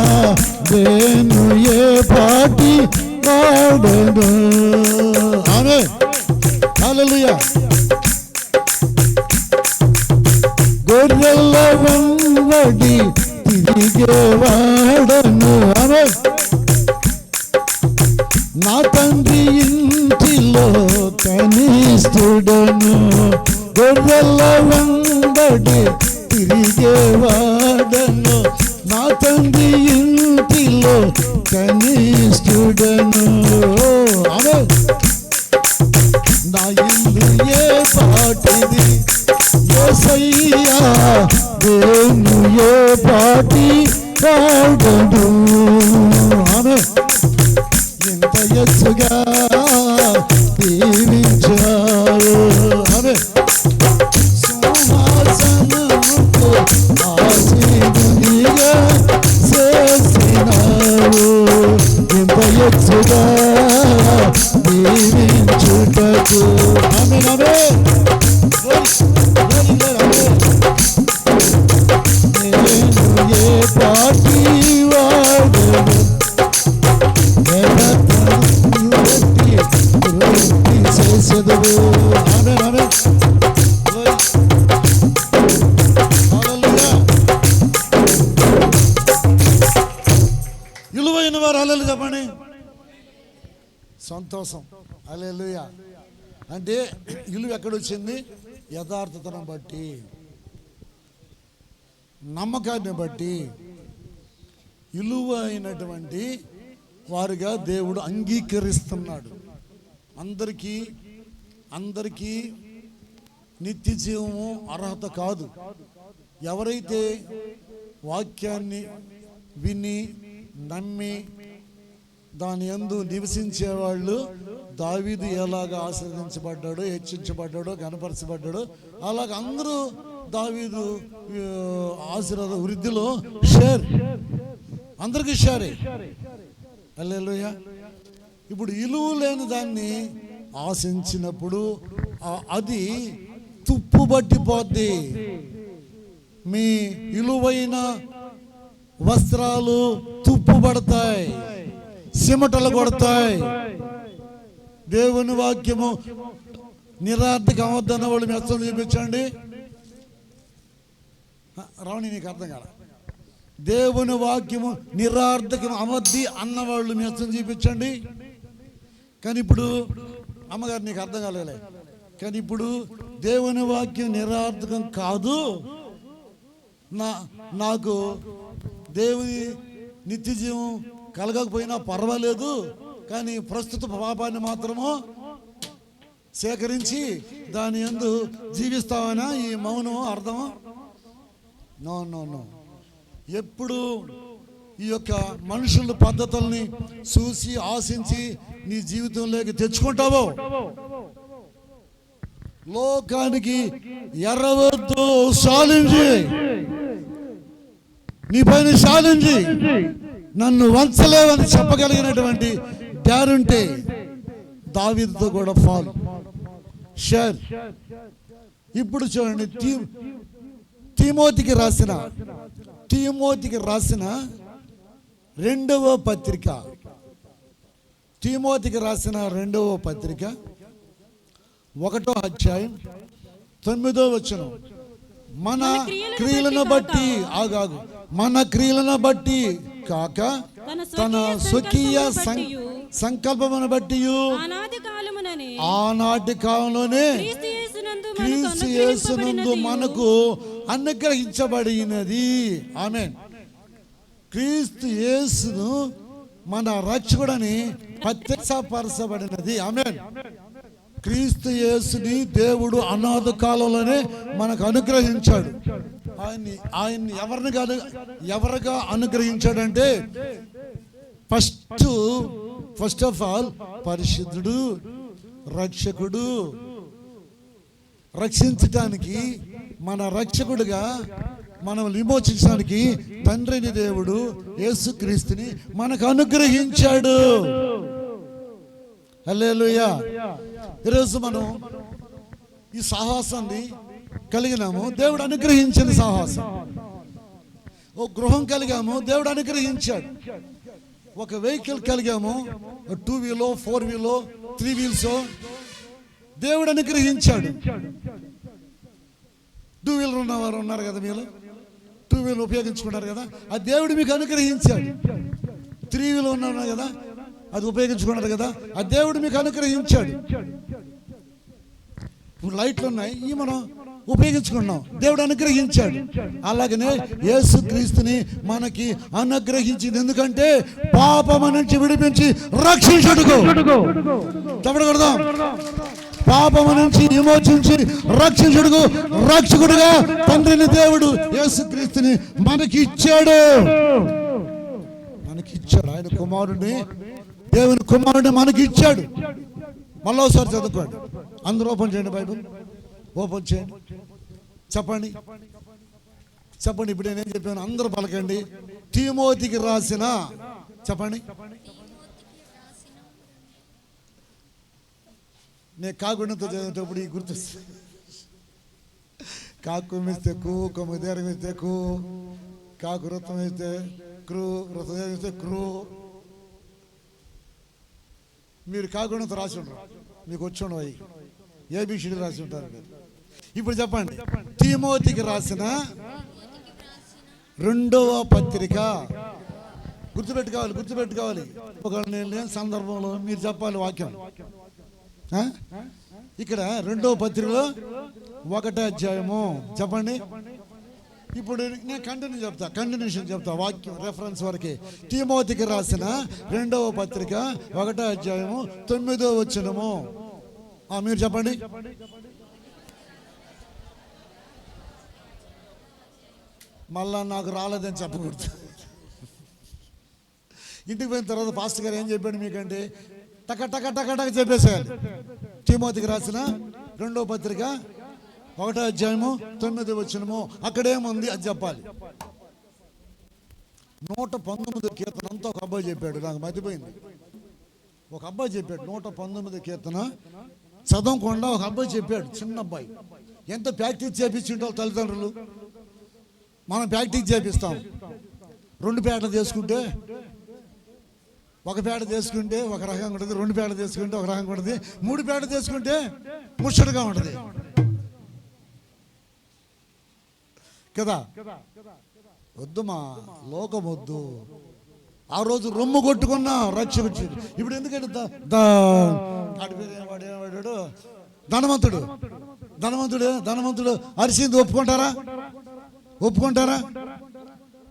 [SPEAKER 1] నేను ఏ పాటి వాడను. ఆమేన్. హల్లెలూయా. గొర్రెల వెంబడి తిరిగేవాడను. ఆమేన్. నా తండ్రి ఇంటిలో కనిష్ఠుడను. గొర్రెల వెంబడి తిరిగేవాడను. నా తండ్రి ఇంటిలో కనిష్ఠుడను. ఆమేన్. నా ఇల్లు ఏ పాటిది యేసయ్యా, నేను ఏ పాటి వాడను. ఆమేన్. ఇంత ఎత్తుగా దీవించారు. ఆమేన్. సింహాసనముతో ఆసీనునిగా వచ్చుగా దీవించుటకు. ఆమేన్ ఆమేన్. నేను ఏ పాటి వాడను చేసేదవు. ఆమేన్ ఆమేన్. విలువైన వారు హల్లెలూయా చెప్పండి. సంతోషం. హల్లెలూయా. అంటే విలువ ఎక్కడొచ్చింది? యథార్థతను బట్టి, నమ్మకాన్ని బట్టి విలువైనటువంటి వారిగా దేవుడు అంగీకరిస్తున్నాడు. అందరికీ నిత్య జీవము అర్హత కాదు. ఎవరైతే వాక్యాన్ని విని నమ్మి దాని యందు నివసించేవాళ్ళు, దావీదు ఎలాగ ఆశీర్వదించబడ్డాడో, హెచ్చించబడ్డాడో, కనపరచబడ్డాడో అలాగ అందరూ దావీదు ఆశీర్వాద వృద్ధిలో అందరికీ షేరే. హల్లెలూయా. ఇప్పుడు విలువ లేని దాన్ని ఆశించినప్పుడు అది తుప్పు పట్టిపోద్ది. మీ విలువైన వస్త్రాలు తుప్పు పడతాయి, సిమటలు కొడతాయి. దేవుని వాక్యము నిరార్థక అవద్దన్న వాళ్ళు మెచ్చలు చూపించండి. రావణి నీకు అర్థం కాదు. దేవుని వాక్యము నిరార్థకం అవద్ది అన్నవాళ్ళు మెచ్చలు చూపించండి. కానీ ఇప్పుడు అమ్మగారు నీకు అర్థం కాలే. కానీ ఇప్పుడు దేవుని వాక్యం నిరార్థకం కాదు, నాకు దేవుని నిత్య జీవం కలగకపోయినా పర్వాలేదు, కానీ ప్రస్తుత పాపాన్ని మాత్రము సేకరించి దాని యందు జీవిస్తావనా? ఈ మౌనం అర్థమా? No no no. ఎప్పుడు ఈ యొక్క మనుషుల పద్ధతుల్ని చూసి ఆశించి నీ జీవితంలోకి తెచ్చుకుంటావో, లోకానికి ఎర్రవద్దు శాలించి, నీ పైన శాలించి నన్ను వంచలేవని చెప్పగలిగినటువంటి గ్యారంటీ దావీదుతో కూడా ఫాల్ షేర్. ఇప్పుడు చూడండి, తిమోతికి రాసిన రెండవ పత్రిక, తిమోతికి రాసిన రెండవ పత్రిక 1వ అధ్యాయం 9వ వచనం. మన క్రియలను బట్టి మన క్రియలను బట్టి కాక తన స్వకీయ సంకల్పమును బట్టి ఆనాటి కాలంలోనే క్రీస్తు యేసునందు మనకు అనుగ్రహించబడినది. ఆమేన్. క్రీస్తు యేసును మన రక్షకుడని ప్రత్యక్షపరచబడినది. ఆమేన్. క్రీస్తు యేసుని దేవుడు అనాది కాలంలోనే మనకు అనుగ్రహించాడు. ఆయన్ని ఎవరిగా అనుగ్రహించాడంటే ఫస్ట్ ఆఫ్ ఆల్ పరిశుద్ధుడు, రక్షకుడు. రక్షించటానికి, మన రక్షకుడుగా మనం విమోచించడానికి తండ్రిని దేవుడు యేసుక్రీస్తుని మనకు అనుగ్రహించాడు. హల్లెలూయా. ఈరోజు మనం ఈ సాహసాన్ని కలిగినాము, దేవుడు అనుగ్రహించిన సాహసం. ఓ గృహం కలిగాము, దేవుడు అనుగ్రహించాడు. ఒక వెహికల్ కలిగాము, 2 వీలో 4 వీలో 3 వీల్స్ దేవుడు అనుగ్రహించాడు. 2 వీలర్ ఉన్నవారు ఉన్నారు కదా, మీరు 2 వీలర్ ఉపయోగించుకున్నారు కదా, ఆ దేవుడు మీకు అనుగ్రహించాడు. 3 వీలర్ ఉన్నారు కదా, అది ఉపయోగించుకున్నారు కదా, ఆ దేవుడు మీకు అనుగ్రహించాడు. ఇప్పుడు లైట్లు ఉన్నాయి, ఈ మనం ఉపయోగించుకున్నాం, దేవుడు అనుగ్రహించాడు. అలాగనే యేసుక్రీస్తుని మనకి అనుగ్రహించింది. ఎందుకంటే పాపము నుంచి విడిపించి రక్షించుటకు. తప్పకూడదు. పాపము నుంచి విమోచించి రక్షించుటకు రక్షకుడుగా తండ్రిని దేవుడు యేసుక్రీస్తుని మనకి ఇచ్చాడు. ఆయన కుమారుడిని, దేవుని కుమారుడిని మనకి ఇచ్చాడు. మళ్ళీ ఒకసారి చదువుకోండి. అందరూ ఓపెన్ చేయండి, బైబిల్ ఓపెన్ చేయండి. చెప్పండి. ఇప్పుడు నేనేం చెప్పాను అందరూ పలకండి. తిమోతికి రాసిన, చెప్పండి, నేను కాకుడితో చదివేటప్పుడు ఈ గుర్తు కాకు మిస్తే కు, కొమ్మ దీర్ఘం ఇస్తే కు, కాకు వృత్తం ఇస్తే క్రూ, వృత్తం ఇస్తే క్రూ. మీరు కాకుడితో రాసి ఉండరు, మీకు వచ్చి ఉండవు అవి ఏబిసిడి రాసి ఉంటారు మీరు. ఇప్పుడు చెప్పండి, తిమోతికి రాసిన 2వ పత్రిక. గుర్తుపెట్టుకోవాలి. ఒక నేను సందర్భంలో మీరు చెప్పాలి వాక్యం. ఇక్కడ 2వ పత్రికలో 1వ అధ్యాయము చెప్పండి. ఇప్పుడు నేను కంటిన్యూషన్ చెప్తా వాక్యం రెఫరెన్స్ వరకే. తిమోతికి రాసిన 2వ పత్రిక 1వ అధ్యాయము 9వ వచనము. మీరు చెప్పండి. మళ్ళా నాకు రాలేదని చెప్పకూడదు. ఇంటికి పోయిన తర్వాత పాస్టర్ గారు ఏం చెప్పాడు మీకంటే టక టక టక టక చెప్పేసేయాలి. తిమోతికి రాసిన 2వ పత్రిక 1వ అధ్యాయము 9వ వచనము. అక్కడేముంది అది చెప్పాలి. 119 కీర్తన అంతా ఒక అబ్బాయి చెప్పాడు, నాకు మతిపోయింది. ఒక అబ్బాయి చెప్పాడు 119 కీర్తన చదవకుండా ఒక అబ్బాయి చెప్పాడు, చిన్న అబ్బాయి. ఎంత ప్రాక్టీస్ చేపించుంటారు తల్లిదండ్రులు. మనం ప్రాక్టీస్ చేపిస్తాం. 2 పేటలు చేసుకుంటే ఒక పేట చేసుకుంటే ఒక రకంగా ఉంటుంది, 2 పేటలు చేసుకుంటే ఒక రకంగా ఉంటుంది, 3 పేటలు చేసుకుంటే ముచ్చటగా ఉంటుంది కదా. వద్దు మా లోకం వద్దు. ఆ రోజు రొమ్ము కొట్టుకున్నా రక్ష వచ్చింది. ఇప్పుడు ఎందుకంటే వాడు ధనవంతుడు అరిసింది ఒప్పుకుంటారా?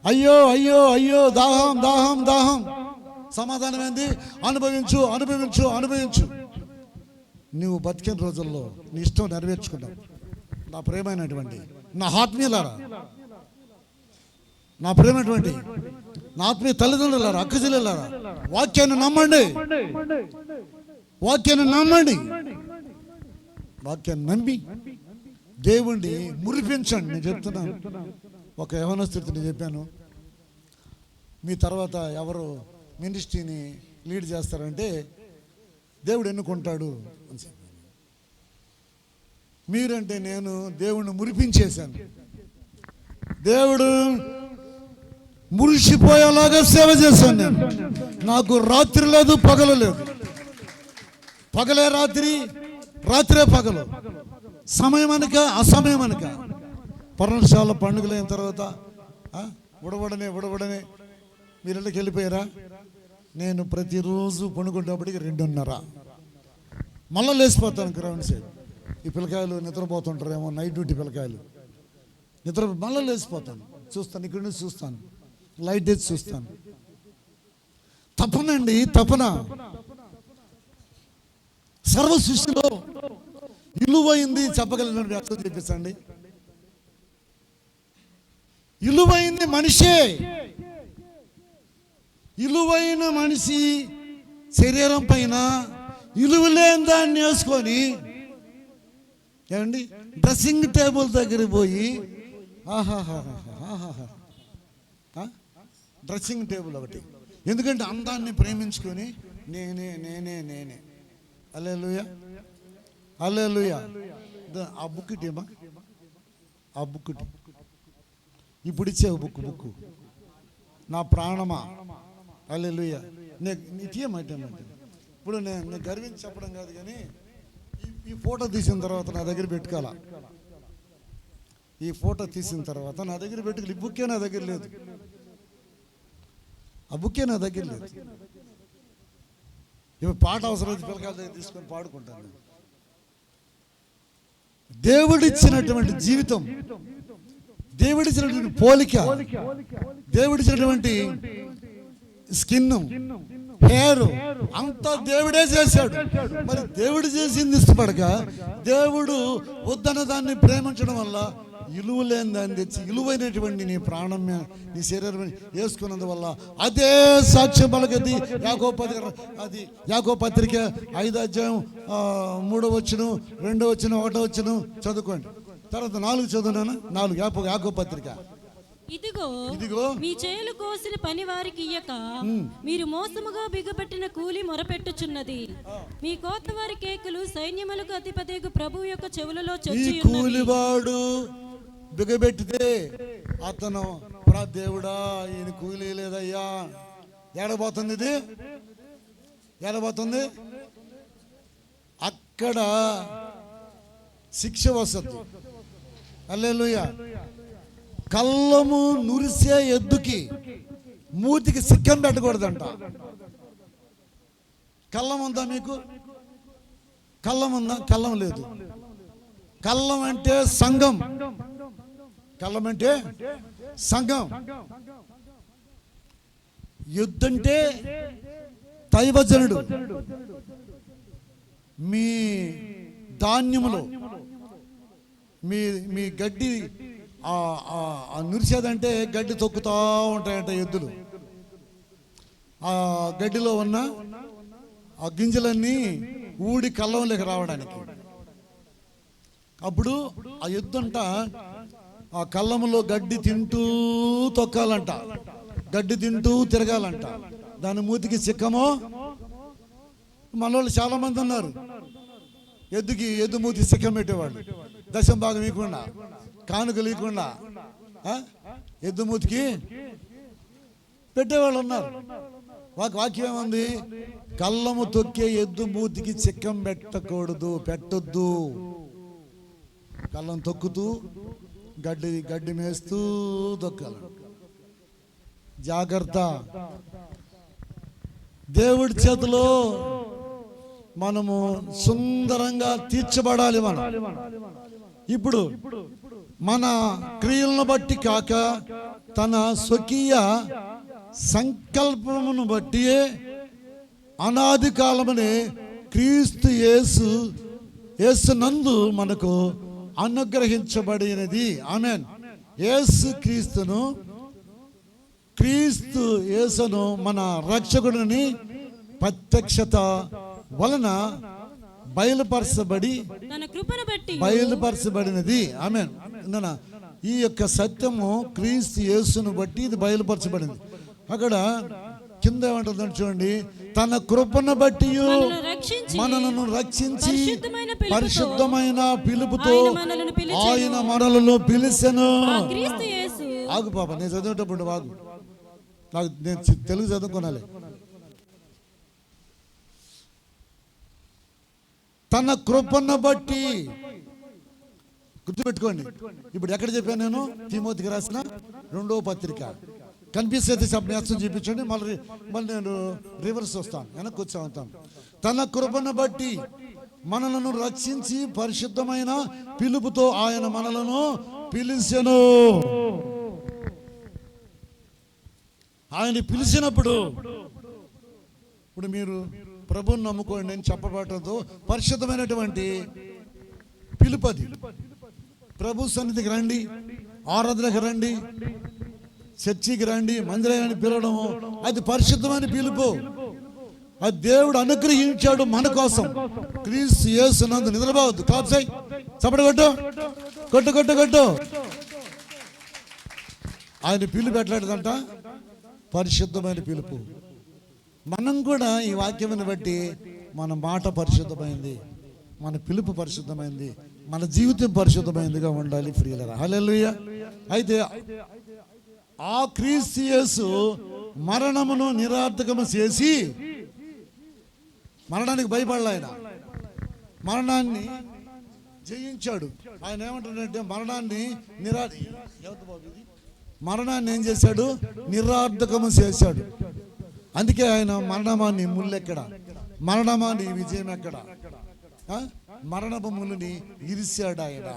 [SPEAKER 1] అయ్యో దాహం. సమాధానం ఏంది? అనుభవించు. నువ్వు బతికిన రోజుల్లో నీ ఇష్టం నెరవేర్చుకున్నావు. నా ప్రేమైనటువంటి నా ఆత్మీయులారా, నా ప్రేమైనటువంటి నా ఆత్మీయ తల్లిదండ్రులారా, అక్కచెల్లెలారా, వాక్యాన్ని నమ్మండి. వాక్యాన్ని నమ్మి దేవుణ్ణి మురిపించండి. నేను చెప్తున్నాను, ఒక యవనస్తుడిని చెప్పాను, మీ తర్వాత ఎవరు మినిస్ట్రీని లీడ్ చేస్తారంటే దేవుడు ఎన్నుకుంటాడు అని చెప్పాను. మీరంటే నేను దేవుణ్ణి మురిపించేశాను. దేవుడు మురిసిపోయేలాగా సేవ చేశాను నేను. నాకు రాత్రి లేదు, పగలు లేదు. పగలే రాత్రి, రాత్రే పగలు, సమయం అనక అసమయం అనక. పర్ణశాల పండుగలు అయిన తర్వాత ఉడవడనే మీరు ఇళ్ళకి వెళ్ళిపోయారా? నేను ప్రతిరోజు పనుకునేటప్పటికి 2:30 మళ్ళీ లేచిపోతాను గ్రౌండ్ సైడ్. ఈ పిల్లకాయలు నిద్రపోతుంటారేమో, నైట్ డ్యూటీ పిల్లకాయలు మళ్ళీ లేచిపోతాను. చూస్తాను, ఇక్కడ నుంచి చూస్తాను, లైట్ వేసి చూస్తాను. తపన సర్వ సృష్టిలో విలువైంది చెప్పగలిగిన అర్థం చెప్పేసండి. విలువైంది మనిషే. విలువైన మనిషి శరీరం పైన విలువలేని దాన్ని వేసుకొని ఏమండి డ్రెస్సింగ్ టేబుల్ దగ్గరికి పోయి డ్రెస్సింగ్ టేబుల్ ఒకటి. ఎందుకంటే అందాన్ని ప్రేమించుకొని నేనే హల్లెలూయా. ఆ బుక్ ఇటీమా, ఆ బుక్ ఇప్పుడు ఇచ్చావు బుక్. నా ప్రాణమా హల్లెలూయా. ఇప్పుడు నేను గర్వించి చెప్పడం కాదు, కానీ ఈ ఫోటో తీసిన తర్వాత నా దగ్గర పెట్టుకోవాలా. ఈ ఫోటో తీసిన తర్వాత నా దగ్గర పెట్టుకోవాలి. ఈ బుక్కే నా దగ్గర లేదు, ఆ బుక్కే నా దగ్గర లేదు. ఇప్పుడు పాట అవసరం పిల్లకాయల దగ్గర తీసుకొని పాడుకుంటాను. దేవుడిచ్చినటువంటి జీవితం, దేవుడిచ్చినటువంటి పోలిక, దేవుడిచ్చినటువంటి స్కిన్, హెయిర్ అంతా దేవుడే చేశాడు. మరి దేవుడు చేసింది ఇష్టపడక దేవుడు వద్దన్న దాన్ని ప్రేమించడం వల్ల విలువ లేని దాన్ని తెచ్చి విలువైనటువంటి నీ ప్రాణం నీ శరీరం వేసుకున్నందువల్ల అదే సాక్ష్యం పలకది. యాకోబు పత్రిక 5వ అధ్యాయం 3వ వచనం, 2వ వచనం, 1వ వచనం చదువుకోండి. తర్వాత 4 చదువునాను. 4 యాకోబు పత్రిక
[SPEAKER 4] ఇదిగో మీ చేలు కోసిన పని వారికి ఇయ్యక మీరు మోసముగా బిగబట్టిన కూలి మొరపెట్టుచున్నది. మీ కోత వారి కేకులు సైన్యములకు అధిపతియగు ప్రభువు యొక్క చెవులలో చొచ్చి ఉన్నవి.
[SPEAKER 1] కూలివాడు బిగబెట్టితే అతను దేవుడా ఈయన కూలీ లేదయ్యా, ఏడబోతుంది, ఇది ఏడబోతుంది, అక్కడ శిక్ష వస్తుంది. హల్లెలూయా. కళ్ళము నురిసే ఎద్దుకి మూతికి సిక్కం పెట్టకూడదంట. కళ్ళం ఉందా మీకు? కళ్ళం ఉందా? కళ్ళం లేదు. కళ్ళం అంటే సంఘం. కళ్ళం అంటే సంఘం. ఎద్దంటే దైవజనుడు. మీ ధాన్యములో మీ గడ్డి నురిసేదంటే గడ్డి తొక్కుతూ ఉంటాయంట ఎద్దులు. ఆ గడ్డిలో ఉన్న ఆ గింజలన్నీ ఊడి కళ్ళంలోకి రావడానికి. అప్పుడు ఆ ఎద్దంట ఆ కళ్ళములో గడ్డి తింటూ తొక్కాలంట, గడ్డి తింటూ తిరగాలంట. దాని మూతికి చిక్కమో. మనోళ్ళు చాలా మంది ఉన్నారు ఎద్దు మూతి సిక్కం పెట్టేవాళ్ళు, దశం భాగం ఇవ్వకుండా, కానుకలు ఇవ్వకుండా ఎద్దు మూతికి పెట్టేవాళ్ళు ఉన్నారు. వాక్యం ఏముంది? కళ్ళము తొక్కే ఎద్దు మూతికి చిక్కం పెట్టొద్దు. కళ్ళం తొక్కుతూ గడ్డి మేస్తూ తొక్కాలి. జాగ్రత్త. దేవుడి చేతిలో మనము సుందరంగా తీర్చబడాలి. ఇప్పుడు మన క్రియలను బట్టి కాక తన స్వకీయ సంకల్పమును బట్టి అనాది కాలమనే క్రీస్తు యేసు నందు మనకు అనుగ్రహించబడినది. ఆమేన్. క్రీస్తు యేసును మన రక్షకుడిని ప్రత్యక్షత వలన బయలుపరచబడినది. ఆమేన్. ఈ యొక్క సత్యము క్రీస్తు యేసును బట్టి ఇది బయలుపరచబడింది. అక్కడ కింద ఏమంటుందని చూడండి, తన కృపను బట్టి మనలను రక్షించి పరిశుద్ధమైన పిలుపుతో ఆయన మనలను పిలిచెను. ఆగు పాప, నేను చదివేటప్పుడు నేను తెలుగు చదువుకోనాలి. తన కృపను బట్టి, గుర్తుపెట్టుకోండి. ఇప్పుడు ఎక్కడ చెప్పాను నేను? తిమోతికి రాసిన 2వ పత్రిక. కనిపిస్తే అభ్యాసం చూపించండి. మళ్ళీ నేను రివర్స్ వస్తాను, వెనక్కి వచ్చాను. తన కృపను బట్టి మనలను రక్షించి పరిశుద్ధమైన పిలుపుతో ఆయన మనలను పిలిచెను. ఆయన పిలిచినప్పుడు ఇప్పుడు మీరు ప్రభువుని నమ్ముకోండి నేను చెప్పబడటంతో పరిశుద్ధమైనటువంటి పిలుపది. ప్రభు సన్నిధికి రండి, ఆరాధనకి రండి, చర్చికి రండి, మందిరాన్ని పిలవడము అది పరిశుద్ధమైన పిలుపు. అది దేవుడు అనుగ్రహించాడు మన కోసం. క్రీస్తు యేసునందు నిద్రపోవద్దు. కాప్సాయి చప్పటి కొట్టు. ఆయన పిలుపు ఎట్లాంటిదంట? పరిశుద్ధమైన పిలుపు. మనం కూడా ఈ వాక్యమును బట్టి మన మాట పరిశుద్ధమైంది, మన పిలుపు పరిశుద్ధమైంది, మన జీవితం పరిశుద్ధమైందిగా ఉండాలి. ప్రియులారా, హల్లెలూయా. అయితే ఆ క్రీస్తు యేసు మరణమును నిరర్థకము చేసి, మరణానికి భయపడలే ఆయన, మరణాన్ని జయించాడు. ఆయన ఏమంటాడంటే మరణాన్ని ఏం చేశాడు? నిరర్థకము చేశాడు. అందుకే ఆయన మరణమాన్ని ముళ్ళెక్కడ, మరణమాన్ని విజయం ఎక్కడ, మరణపు ముళ్ళుని ఇరిశాడు ఆయన.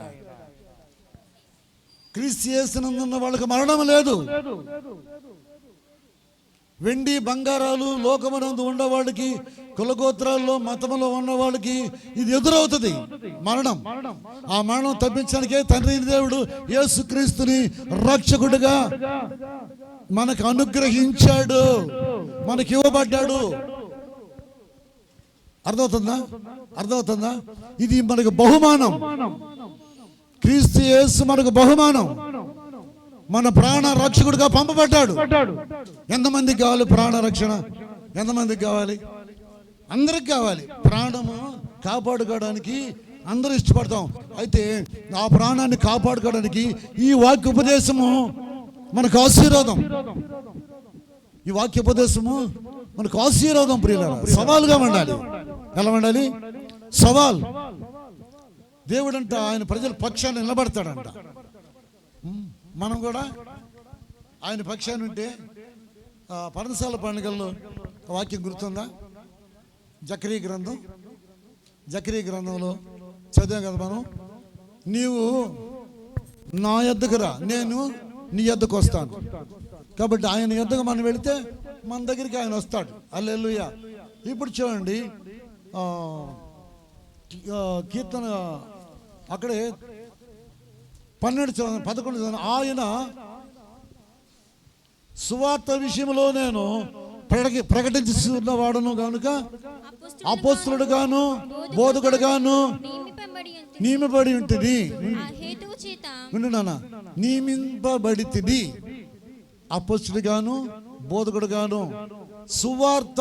[SPEAKER 1] క్రీస్తు యేసునందున్న వాళ్ళకి మరణం లేదు. వెండి బంగారాలు లోకమునందు ఉన్నవాడికి, కులగోత్రాల్లో మతములో ఉన్నవాడికి ఇది ఎదురవుతుంది, మరణం. ఆ మరణం తప్పించడానికే తండ్రి దేవుడు యేసుక్రీస్తుని రక్షకుడిగా మనకు అనుగ్రహించాడు, మనకి ఇవ్వబడ్డాడు. అర్థమవుతుందా? ఇది మనకు బహుమానం. క్రీస్తు యేసు మనకు బహుమానం. మన ప్రాణ రక్షకుడిగా పంపబడ్డాడు. ఎంతమందికి కావాలి ప్రాణ రక్షణ? ఎంతమందికి కావాలి? అందరికి కావాలి. ప్రాణము కాపాడుకోవడానికి అందరూ ఇష్టపడతాం. అయితే ఆ ప్రాణాన్ని కాపాడుకోవడానికి ఈ వాక్యోపదేశము మనకు ఆశీర్వాదం. ఈ వాక్యోపదేశము మనకు ఆశీర్వాదం ప్రియులారా. సవాలుగా ఉండాలి. ఎలా ఉండాలి? సవాల్. దేవుడంట ఆయన ప్రజల పక్షాన్ని నిలబడతాడంట. మనం కూడా ఆయన పక్షాన్ని ఉంటే పర్ణశాల పండుగల్లో వాక్యం గుర్తుందా? జకరీ గ్రంథంలో చదివాం కదా మనం. నీవు నా యొద్దకు రా, నేను నీ యొద్దకు వస్తాను. కాబట్టి ఆయన యొద్దకు మనం వెళితే మన దగ్గరికి ఆయన వస్తాడు. హల్లెలూయా. ఇప్పుడు చూడండి, కీర్తన అక్కడే 11 ఆయన సువార్త విషయంలో నేను ప్రకటించున్నవాడును కనుక అపోస్తలుడు గాను బోధకుడు గాను నియమింపబడి ఉంటుంది. నియమింపబడి తిని అపోస్తలుడు గాను బోధకుడు గాను సువార్త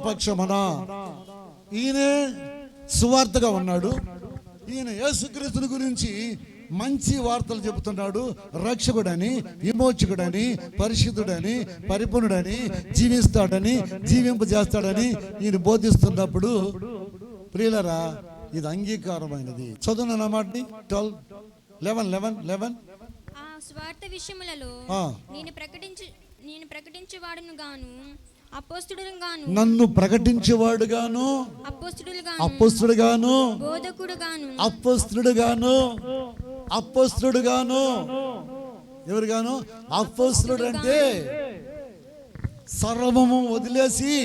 [SPEAKER 1] పక్షమన ఈయనే సువార్తగా ఉన్నాడు. ఈయన యేసుక్రీస్తుని గురించి మంచి వార్తలు చెబుతున్నాడు. రక్షకుడని, విమోచకుడని, పరిశుద్ధుడని, పరిపూర్ణుడని, జీవిస్తాడని, జీవింపజేస్తాడని ఈయన బోధిస్తున్నప్పుడు ప్రియులరా, ఇది అంగీకారమైనది. చదువున నా మాటని 11
[SPEAKER 3] ఆ స్వార్థ విషయములలో నేను ప్రకటించువాడును గాను అపోస్తలుడు గాను
[SPEAKER 1] నన్ను ప్రకటించేవాడు గాను అపోస్తలుడు గాను అపోస్తలుడు గాను ఎవరు గాను? అపోస్తలుడు అంటే సర్వము వదిలేసి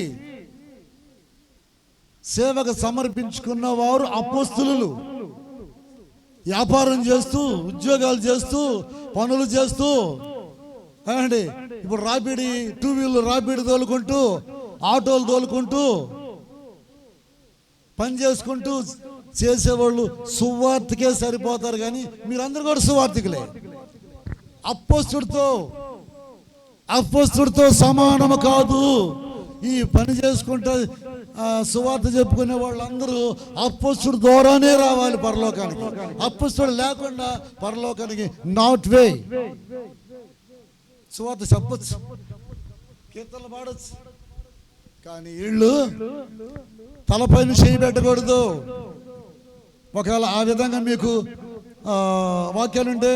[SPEAKER 1] సేవకు సమర్పించుకున్న వారు అపోస్తలులు. వ్యాపారం చేస్తూ, ఉద్యోగాలు చేస్తూ, పనులు చేస్తూ, అండి ఇప్పుడు రాపిడి, 2 వీలర్ రాపిడి తోలుకుంటూ, ఆటోలు తోలుకుంటూ, పని చేసుకుంటూ చేసేవాళ్ళు సువార్తకే సరిపోతారు. కానీ మీరందరూ కూడా సువార్తికులే. అపోస్తలుడితో సమానము కాదు. ఈ పని చేసుకుంటే సువార్త చెప్పుకునే వాళ్ళందరూ అపోస్తలుడి ద్వారానే రావాలి పరలోకానికి. అపోస్తలుడు లేకుండా పరలోకానికి నాట్ వే. సువార్త చెప్పొచ్చు, కీర్తనలు పాడొచ్చు, కానీ వీళ్ళు తలపైన చేయి పెట్టకూడదు. ఒకవేళ ఆ విధంగా మీకు వాక్యాలుంటే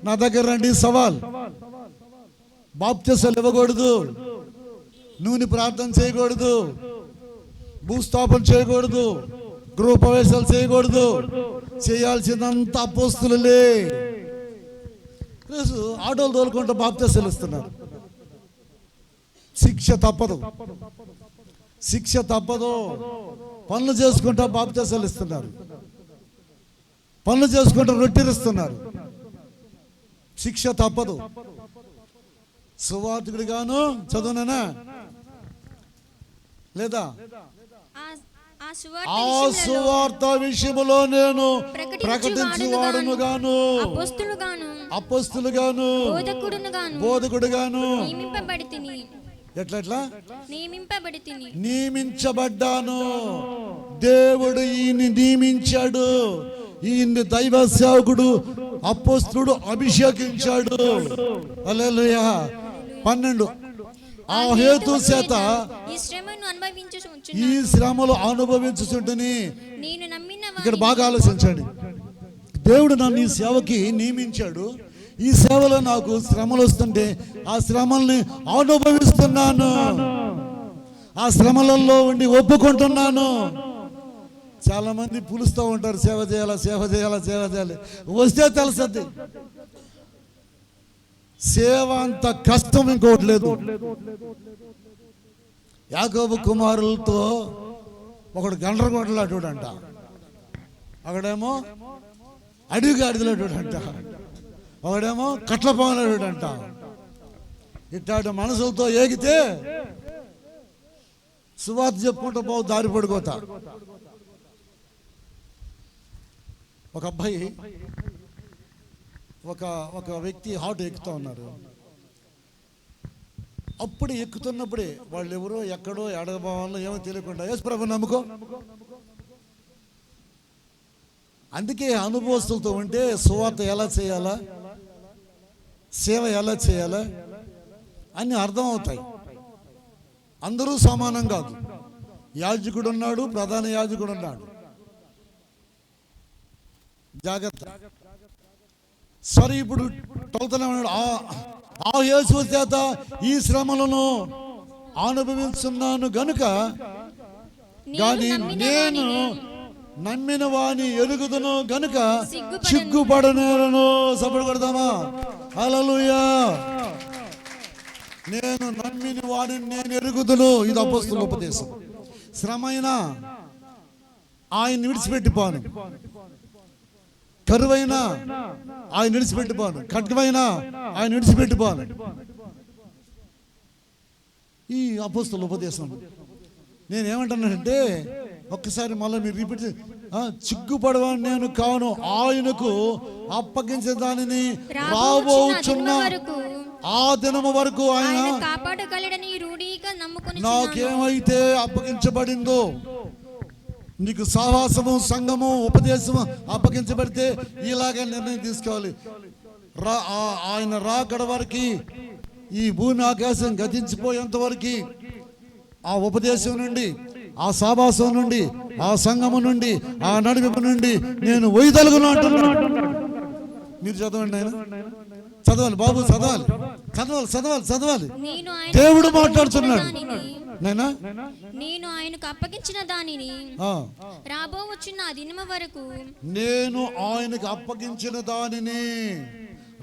[SPEAKER 1] నా దగ్గర రండి. సవాల్. బాప్తిసాలు ఇవ్వకూడదు, నూనె ప్రార్థన చేయకూడదు, భూస్థాపన చేయకూడదు, గృహప్రవేశాలు చేయకూడదు. చేయాల్సిందంతా అపోస్తలులే. ఆటోలు తోలుకుంటూ బాప్తిసాలు ఇస్తున్నారు. శిక్ష తప్పదు. పనులు చేసుకుంటూ బాప్తిసాలు ఇస్తున్నారు. పనులు చేసుకుంటూ రొట్టెలిస్తున్నారు. శిక్ష తప్పదు. సువార్తికుడు గాను చదువునా లేదా? ఆ సువార్త విషయములో నేను ప్రకటించువాడును గాను అపోస్తలుడు గాను బోధకుడు గాను ఎట్లా నియమించబడ్డాను. దేవుడు ఈయన్ని నియమించాడు. ఈయన్ని దైవ సేవకుడు, అపోస్తలుడు అభిషేకించాడు. హల్లెలూయా. 12 ఆ హేతు చేత ఈ శ్రమలు అనుభవించుచుంటని. ఇక్కడ బాగా ఆలోచించండి. దేవుడు నన్ను ఈ సేవకి నియమించాడు. ఈ సేవలో నాకు శ్రమలు వస్తుంటే ఆ శ్రమల్ని అనుభవిస్తున్నాను. ఆ శ్రమలలో ఉండి ఒప్పుకుంటున్నాను. చాలా మంది పిలుస్తూ ఉంటారు, సేవ చేయాలి. వస్తే తెలుస్తుంది సేవ అంత కష్టం ఇంకోటి లేదు. యాకోబు కుమారులతో ఒకడు గండ్రగొడ్డలాడుడంట, ఒకడేమో అడిగాడిదలాడుడంట, ఒకడేమో కట్ల పొంగలాడుడంట. ఇట్లాంటి మనసులతో ఏగితే సువార్త చెప్పుకుంటూ పోవు, దారి పడిపోతా. ఒక అబ్బాయి ఒక వ్యక్తి ఆటో ఎక్కుతూ ఉన్నారు. అప్పుడు ఎక్కుతున్నప్పుడే వాళ్ళు ఎవరో ఎక్కడో ఎడభావంలో ఏమో తెలియకుండా యేసు ప్రభు నమ్ముకో. అందుకే అనుభవస్తులతో ఉంటే సువార్త ఎలా చేయాలా, సేవ ఎలా చేయాలా అన్నీ అర్థం అవుతాయి. అందరూ సమానం కాదు. యాజకుడు ఉన్నాడు, ప్రధాన యాజకుడు ఉన్నాడు. జాగ్రత్త. సరే, ఇప్పుడు టోల్తనే ఉన్నాడు. ఆ యేసు చేత ఈ శ్రమలను అనుభవిస్తున్నాను గనుక కానీ నేను నమ్మిన వాని ఎరుగుదును గనుక సిగ్గుపడనేరను. సపోర్ట్ కొడదామా? హల్లెలూయా. నేను నమ్మిన వాడిని నేను ఎరుగుదును. ఇది అపోస్తలుల ఉపదేశం. శ్రమైనా ఆయన విడిచిపెట్టిపోను, కరువైనా ఆయన విడిచిపెట్టిపోను, ఖడ్గమైనా ఆయన విడిచిపెట్టిపోను. ఈ అపోస్తలుల ఉపదేశం. నేనేమంటున్నానంటే ఒక్కసారి మళ్ళీ మీరు రిపీట్. చిగ్గుపడవని నేను కాను, ఆయనకు అప్పగించే దానిని రాబోచున్న ఆ దినము వరకు ఆయన నాకేమైతే అప్పగించబడిందో, నీకు సహవాసము, సంఘము, ఉపదేశము అప్పగించబడితే ఇలాగే నిర్ణయం తీసుకోవాలి. ఆయన రాకడ వరకు, ఈ భూమి ఆకాశం గతించిపోయేంత వరకు ఆ ఉపదేశం నుండి, ఆ సహవాసం నుండి, ఆ సంఘము నుండి, ఆ నడిపింపు నుండి నేను వైదొలుగును అంటున్నాను. మీరు చదవండి, ఆయన చదవాలి బాబు, చదవాలి చదవాలి చదవాలి చదవాలి. దేవుడు మాట్లాడుతున్నాడు.
[SPEAKER 3] నేను ఆయనకు అప్పగించిన దానిని రాబోచున్న ఆ దినము వరకు,
[SPEAKER 1] నేను ఆయనకు అప్పగించిన దానిని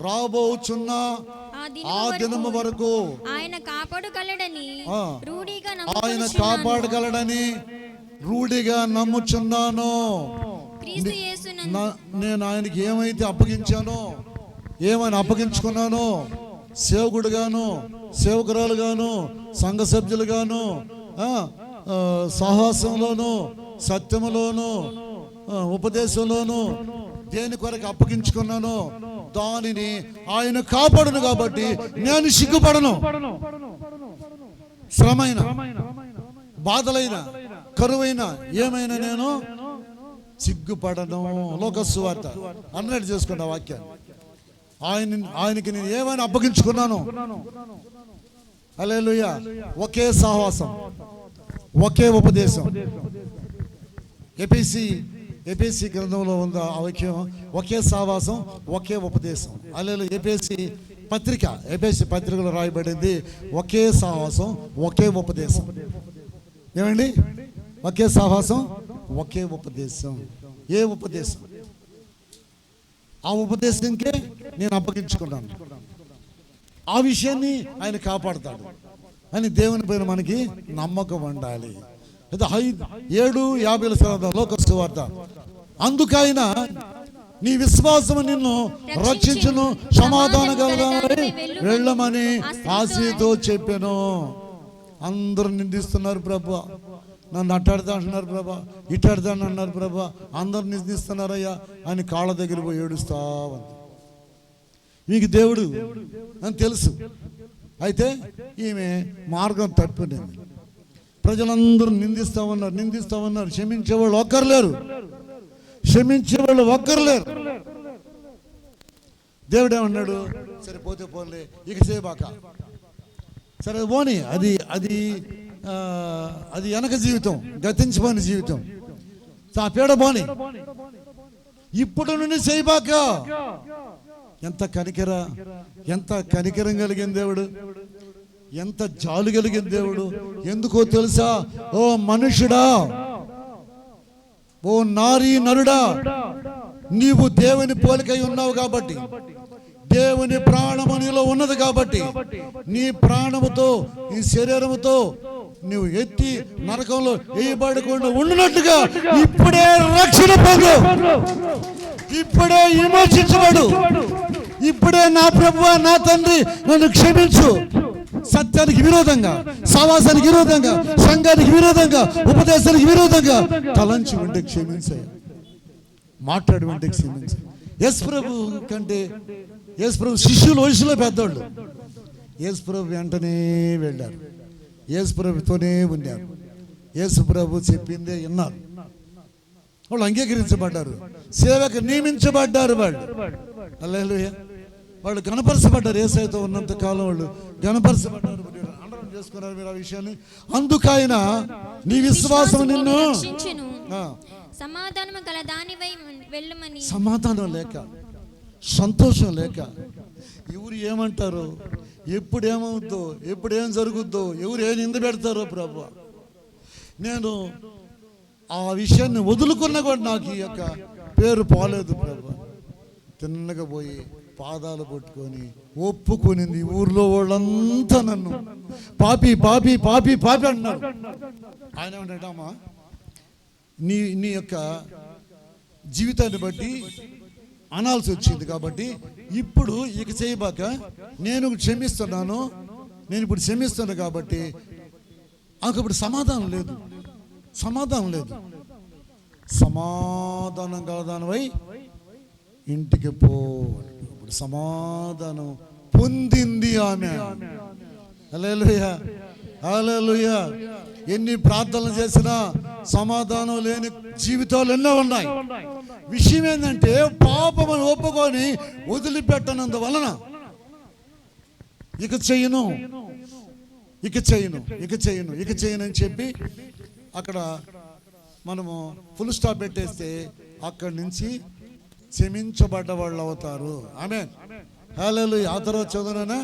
[SPEAKER 1] రాబోచున్న ఆ దినము వరకు
[SPEAKER 3] ఆయన కాపాడగలడని
[SPEAKER 1] రూఢిగా నమ్ముచున్నాను. నేను ఆయనకి ఏమైతే అప్పగించానో, ఏమైనా అప్పగించుకున్నానో, సేవకుడుగాను, సేవకురాలుగాను, సంఘ సభ్యులుగాను, సహవాసంలోను, సత్యములోను, ఉపదేశంలోను దేని కొరకు అప్పగించుకున్నానో దానిని ఆయన కాపాడును. కాబట్టి నేను సిగ్గుపడను. శ్రమైన, బాధలైన, కరువైన ఏమైనా నేను సిగ్గుపడను. లోకసు వార్త అన్నట్టు చేసుకున్న వాక్యాన్ని. ఆయనకి నేను ఏమైనా అప్పగించుకున్నాను. హల్లెలూయా. ఒకే సహవాసం, ఒకే ఉపదేశం. ఎఫెసీ గ్రంథంలో ఉంది ఆ వాక్యం. ఒకే సహవాసం, ఒకే ఉపదేశం. హల్లెలూయా. ఎఫెసీ పత్రికలో రాయబడింది ఒకే సహవాసం, ఒకే ఉపదేశం. ఏమండి? ఒకే సహవాసం, ఒకే ఉపదేశం. ఏ ఉపదేశం? ఆ ఉపదేశంకే నేను అప్పగించుకున్నాను. ఆ విషయాన్ని ఆయన కాపాడుతాడు అని దేవుని పైన మనకి నమ్మకం ఉండాలి. 7:50 లోకసు వార్త. అందుకైనా నీ విశ్వాసము నిన్ను రక్షించును, సమాధాన వెళ్ళమని ఆశతో చెప్పాను. అందరూ నిందిస్తున్నారు ప్రభు, నన్ను అట్టాడుతా అంటున్నారు ప్రభా, ఇట్టాడుతాను అన్నారు ప్రభా, అందరు నిందిస్తున్నారయ్యా అని కాళ్ళ దగ్గర పోయి ఏడుస్తా ఉంది. మీకు దేవుడు అని తెలుసు. అయితే ఈమె మార్గం తప్పిపోయింది. ప్రజలందరూ నిందిస్తా ఉన్నారు. క్షమించేవాళ్ళు ఒక్కరు లేరు. దేవుడు ఏమన్నాడు? సరే పోతే పోలే, ఇక సేబాక, సరే పోని, అది వెనక జీవితం, గతించిపోయిన జీవితం. ఆ పేడ పోని, ఇప్పుడు నుండి చేయబాక. ఎంత కనికరం కలిగిన దేవుడు, ఎంత జాలు కలిగిన దేవుడు. ఎందుకో తెలుసా? ఓ మనుషుడా, ఓ నారీ నరుడా, నీవు దేవుని పోలికై ఉన్నావు కాబట్టి, దేవుని ప్రాణము నీలో ఉన్నది కాబట్టి, నీ ప్రాణముతో, నీ శరీరముతో నువ్వు ఎత్తి నరకంలో వేయబడకుండా ఉండినట్టుగా ఇప్పుడే రక్షణ పొందు, ఇప్పుడే విమోచించబడు, ఇప్పుడే నా ప్రభువా, నా తండ్రి నన్ను క్షమించు. సత్యానికి విరోధంగా, సహవాసానికి విరోధంగా, సంఘానికి విరోధంగా, ఉపదేశానికి విరోధంగా తలంచి ఉంటే క్షమించాయి, మాట్లాడి ఉంటే క్షమించాయి. యేసుప్రభు కంటే యేసుప్రభు శిష్యులు వయసులో పెద్దోళ్ళు. యేసుప్రభు వెంటనే వెళ్ళారు, యేసుప్రభుతోనే ఉన్నారు, యేసుప్రభు చెప్పిందే విన్నారు. వాళ్ళు అంగీకరించబడ్డారు, సేవకు నియమించబడ్డారు. వాళ్ళు హల్లెలూయా, వాళ్ళు గణపరచబడ్డారు. యేసయ్యతో ఉన్నంత కాలం వాళ్ళు గణపరచబడ్డారు. అండర్లైన్ చేసుకున్నారు మీరు ఆ విషయాన్ని. అందుకైన నీ విశ్వాసం నిన్ను
[SPEAKER 3] రక్షించును. సమాధానము గల దానివై వెళ్ళమని.
[SPEAKER 1] సమాధానం లేక, సంతోషం లేక, ఎవరు ఏమంటారో, ఎప్పుడు ఏమవుద్దో, ఎప్పుడు ఏం జరుగుద్దో, ఎవరు ఏం నింద పెడతారో ప్రభు, నేను ఆ విషయాన్ని వదులుకున్నా కూడా నాకు ఈ యొక్క పేరు పోలేదు ప్రభు. తిన్నగా పోయి పాదాలు పట్టుకొని ఒప్పుకొనింది. ఊర్లో వాళ్ళంతా నన్ను పాపి పాపి పాపి పాపి అన్నారు. ఆయన ఏమంటాడమ్మా, నీ యొక్క జీవితాన్ని బట్టి అనాల్సి వచ్చింది కాబట్టి ఇప్పుడు ఇక చేయబాక, నేను క్షమిస్తున్నాను, నేను ఇప్పుడు క్షమిస్తాను కాబట్టి నాకు ఇప్పుడు సమాధానం లేదు, సమాధానం లేదు. సమాధానం కలదానివై ఇంటికి పో. ఇప్పుడు సమాధానం పొందింది ఆమె. హల్లెలూయా, హల్లెలూయా. ఎన్ని ప్రార్థనలు చేసినా సమాధానం లేని జీవితాలు ఎన్నో ఉన్నాయి. విషయం ఏంటంటే పాపమును ఒప్పుకొని వదిలిపెట్టనందువలన ఇక చేయను, ఇక చేయను, ఇక చేయను, ఇక చేయను అని చెప్పి అక్కడ మనము ఫుల్ స్టాప్ పెట్టేస్తే అక్కడి నుంచి క్షమించబడ్డ వాళ్ళు అవుతారు. ఆమేన్, హల్లెలూయా. ఆ తర్వాత చదువునా,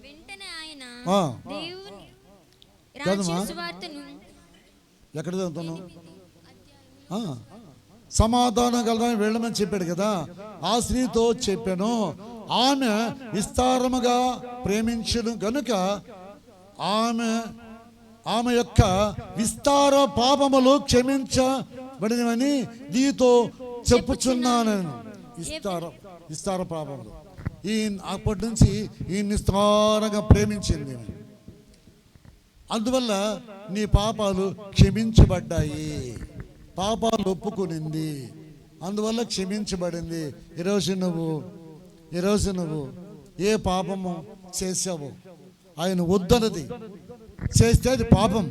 [SPEAKER 3] వెంటనే ఆయన
[SPEAKER 1] ఆ.
[SPEAKER 3] దేవుని
[SPEAKER 1] కాదమ్మా.
[SPEAKER 3] రాజ్య సువార్తను
[SPEAKER 1] ఎక్కడ చదువుతాను? సమాధానం కలదని వెళ్ళమని చెప్పాడు కదా. ఆ స్త్రీతో చెప్పాను, ఆమె విస్తారముగా ప్రేమించను గనుక ఆమె యొక్క విస్తార పాపములు క్షమించబడినవని నీతో చెప్పుచున్నాను. విస్తార పాపములు. ఈయన అప్పటి నుంచి ఈయన విస్తారంగా ప్రేమించింది. అందువల్ల నీ పాపాలు క్షమించబడ్డాయి, పాపాలు ఒప్పుకునింది, అందువల్ల క్షమించబడింది. ఈరోజు నువ్వు ఏ పాపము చేసావు, ఆయన వద్దన్నది చేస్తే అది పాపం.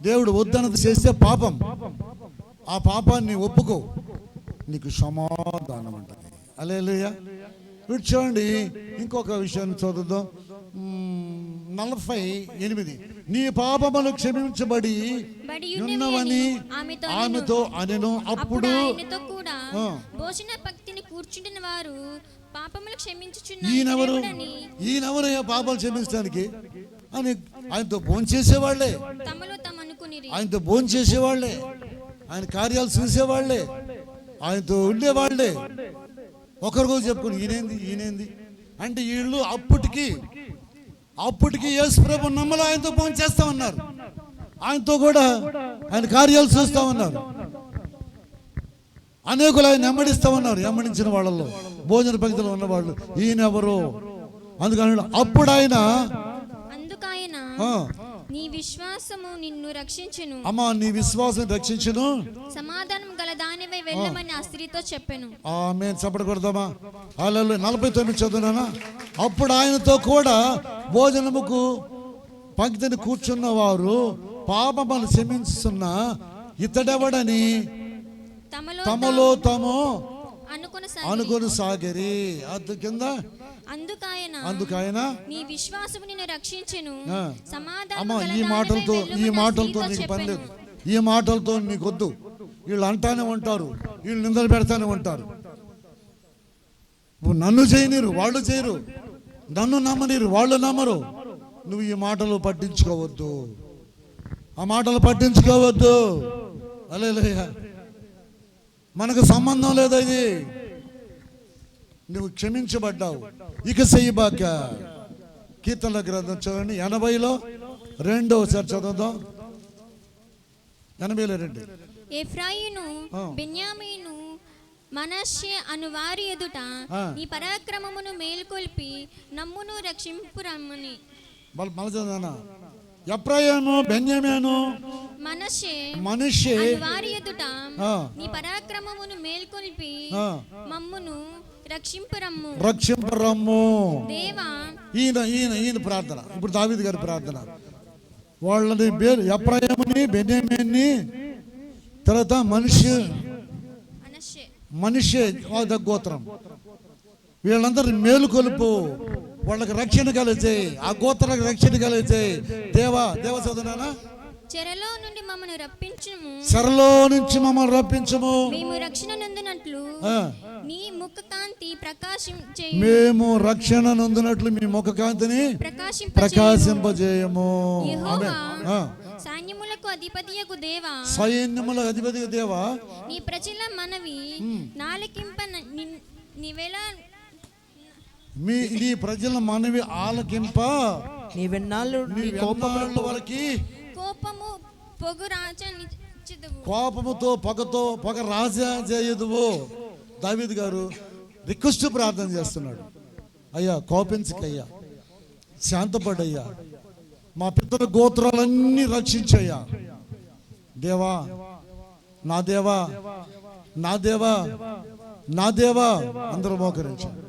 [SPEAKER 1] దేవుడు వద్దన్నది చేస్తే పాపం. ఆ పాపాన్ని ఒప్పుకో, నీకు సమాధానం ఉంటుంది. హల్లెలూయా. చూడండి, ఇంకొక విషయాన్ని చదువుదాం. 48. నీ పాపములు క్షమించబడి ఉన్నవని ఆమెతో అనెను. అప్పుడు
[SPEAKER 3] ఆయనతో కూడా భోజన పంక్తిని కూర్చుంటున్న వారు పాపములు క్షమించుచున్నారు.
[SPEAKER 1] ఈయనెవరు పాపాలు క్షమించడానికి అని ఆయనతో భోంచేసేవాళ్లే,
[SPEAKER 3] తమలో తాము అనుకునిరి.
[SPEAKER 1] ఆయనతో భోంచేసేవాళ్లే, ఆయన కార్యాలు చూసేవాళ్లే, ఆయనతో ఉండేవాళ్లే. ఒకరికొకరు చెప్పుకుని ఈయనేంది అంటే వీళ్ళు అప్పటికి యేసు ప్రభు నమ్మలో ఆయనతో భోజనం చేస్తా ఉన్నారు, ఆయనతో కూడా ఆయన కార్యాలు చూస్తా ఉన్నారు. అనేకులు ఆయన వెంబడిస్తా ఉన్నారు. వెంబడించిన వాళ్ళలో భోజన పంక్తిలో ఉన్నవాళ్ళు ఈయనెవరు అందుకని అప్పుడు ఆయన
[SPEAKER 3] నీ విశ్వాసము నిన్ను రక్షించును.
[SPEAKER 1] అమ్మా, నీ విశ్వాసం రక్షించును,
[SPEAKER 3] సమాధానం గల దానివై వెళ్ళమని ఆ స్త్రీతో చెప్పాను.
[SPEAKER 1] ఆమేన్. చప్పటి కొడదామా? హల్లెలూయా. 49 చదువునా. అప్పుడు ఆయనతో కూడా భోజనముకు పంక్తిని కూర్చున్న వారు పాపములు క్షమించుతున్న ఇతడెవడని తమలో తాము అనుకొని సాగిరి. అందుకైన
[SPEAKER 3] నీ విశ్వాసము నిన్ను రక్షించును,
[SPEAKER 1] అమ్మా, ఈ మాటలతో నీకు పని లేదు, ఈ మాటలతో నీకు వద్దు. వీళ్ళు అంటానే ఉంటారు, వీళ్ళు నిందలు పెడతానే ఉంటారు. నన్ను చేయనిరు, వాళ్ళు చేయరు, నన్ను నమ్మనిరు, వాళ్ళు నమ్మరు. నువ్వు ఈ మాటలు పట్టించుకోవద్దు, ఆ మాటలు పట్టించుకోవద్దు. హల్లెలూయా. మనకు సంబంధం లేదు అది. నువ్వు క్షమించబడ్డావు, ఇక చెయ్యబాక. కీర్తనల గ్రంథం చదవండి 80లో 2 చదువుదాం. 80లో 2.
[SPEAKER 3] ఎఫ్రాయిము బెన్యామీను మనష్షే అను వారి ఎదుట నీ పరాక్రమమును మేల్కొల్పి నమ్మును రక్షింపురమ్మని.
[SPEAKER 1] ఎఫ్రాయిము బెన్యామీను మనష్షే
[SPEAKER 3] అను వారి ఎదుట
[SPEAKER 1] ఆ.
[SPEAKER 3] నీ పరాక్రమమును మేల్కొల్పి
[SPEAKER 1] ఆ.
[SPEAKER 3] మమ్మును రక్షింపురమ్ము
[SPEAKER 1] రక్షింపరమ్ము.
[SPEAKER 3] దేవా.
[SPEAKER 1] ఈయన ప్రార్థన. ఇప్పుడు దావీదు గారి ప్రార్థన. వాళ్ళని ఎఫ్రాయిముని, బెన్యామీన్ని, తర్వాత మనష్షే గోత్రం, వీళ్ళందరినీ మేలుకొలుపు, వాళ్ళకి రక్షణ కలిగేయి, ఆ గోత్రాలకు రక్షణ కలిగేయి. దేవా చదువునా,
[SPEAKER 3] చెరలో నుండి మమ్మల్ని రప్పించుము,
[SPEAKER 1] చెరలో నుంచి మమ్మల్ని రప్పించుము,
[SPEAKER 3] మేము రక్షణ నందునట్లు నీ ముఖ కాంతి ప్రకాశించేయు,
[SPEAKER 1] మేము రక్షణ నందునట్లు మీ ముఖ కాంతిని ప్రకాశింపజేయము.
[SPEAKER 3] సైన్యములకు అధిపతియగు దేవా,
[SPEAKER 1] సైన్యముల అధిపతియగు దేవా,
[SPEAKER 3] నీ ప్రజల మనవి నాలకింప నీవేళ,
[SPEAKER 1] నీ ప్రజల మనవి ఆలకింప
[SPEAKER 2] నీవెన్నాళ్ళు నీ
[SPEAKER 1] కోపముల వరకు
[SPEAKER 3] కోపము పొగు రాజనిచ్చెదవు,
[SPEAKER 1] కోపముతో పొగ రాజా చేయదువు. దావీదు గారు రిక్వెస్ట్ ప్రార్థన చేస్తున్నాడు. అయ్యా కోపించకయ్యా, శాంతపడయ్యా, మా పితృ గోత్రాలన్నీ రక్షించయ్యా. దేవా, నా దేవా, నా దేవా, నా దేవా. అందరూ మోకరించారు.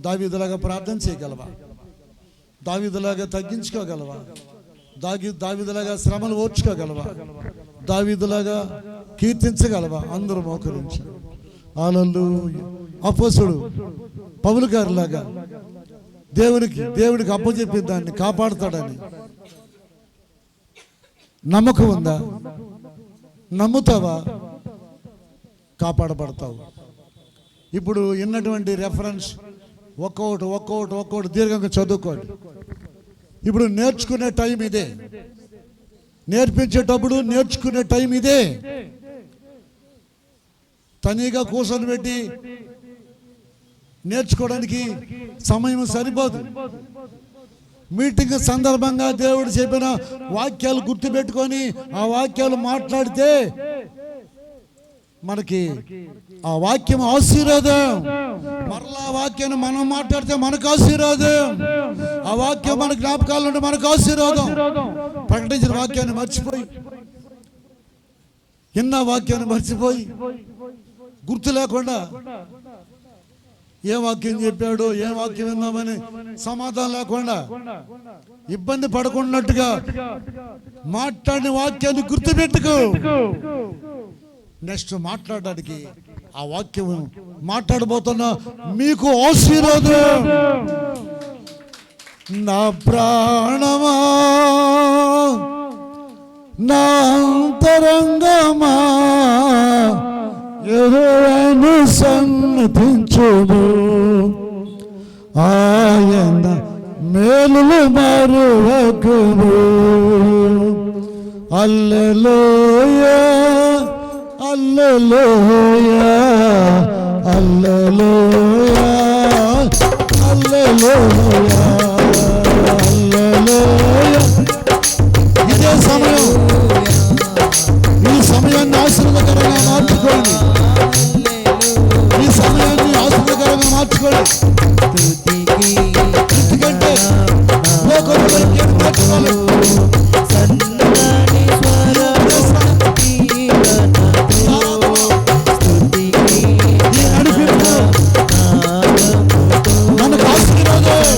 [SPEAKER 1] దావీదులాగా ప్రార్థన చేయగలవా? దావీదులాగా తగ్గించుకోగలవా? దావీదులాగా శ్రమలు ఓర్చుకోగలవా? దావీదులాగా కీర్తించగలవా? అందరూ మోకరించారు. హల్లెలూయా. అపోస్తలుడు పౌలు గారిలాగా దేవుడికి అప్పచెప్పి దాన్ని కాపాడుతాడని నమ్మకం ఉందా? నమ్ముతావా? కాపాడబడతావు. ఇప్పుడు ఉన్నటువంటి రెఫరెన్స్ ఒక్కొక్కటి దీర్ఘంగా చదువుకోండి. ఇప్పుడు నేర్చుకునే టైం ఇదే, నేర్పించేటప్పుడు నేర్చుకునే టైం ఇదే. తనీగా కూర్చొని పెట్టి నేర్చుకోవడానికి సమయం సరిపోదు. మీటింగ్ సందర్భంగా దేవుడు చెప్పిన వాక్యాలు గుర్తుపెట్టుకొని ఆ వాక్యాలు మాట్లాడితే మనకి ఆ వాక్యం ఆశీర్వాదం. మరలా వాక్యాన్ని మనం మాట్లాడితే మనకు ఆశీర్వాదం. ఆ వాక్యం మన జ్ఞాపకాల నుండి మనకు ఆశీర్వాదం. ప్రకటించిన వాక్యాన్ని మర్చిపోయి, ఎన్న వాక్యాన్ని మర్చిపోయి, గుర్తు లేకుండా ఏ వాక్యం చెప్పాడు, ఏ వాక్యం విన్నామని సమాధానం లేకుండా ఇబ్బంది పడకున్నట్టుగా మాట్లాడిన వాక్యాన్ని గుర్తుపెట్టుకో. నెక్స్ట్ మాట్లాడడానికి ఆ వాక్యం మాట్లాడబోతున్నా మీకు ఆశీర్వాదం. నా ప్రాణమా, నా అంతరంగమా, యెహోవాను సన్నిధించుము, ఆయన మేలులు మరువకుము. హల్లెలూయా, హల్లెలూయా, హల్లెలూయా, హల్లెలూయా, హల్లెలూయా. ఇదే సమయం, ఈ సమయాన్ని ఆశీర్వాదకరంగా మార్చుకోండి. ఈ సమయాన్ని ఆశీర్వాదకరంగా మార్చుకోండి. ఎందుకంటే మార్చుకోవాలి. మనకు ఆశీర్వాదం.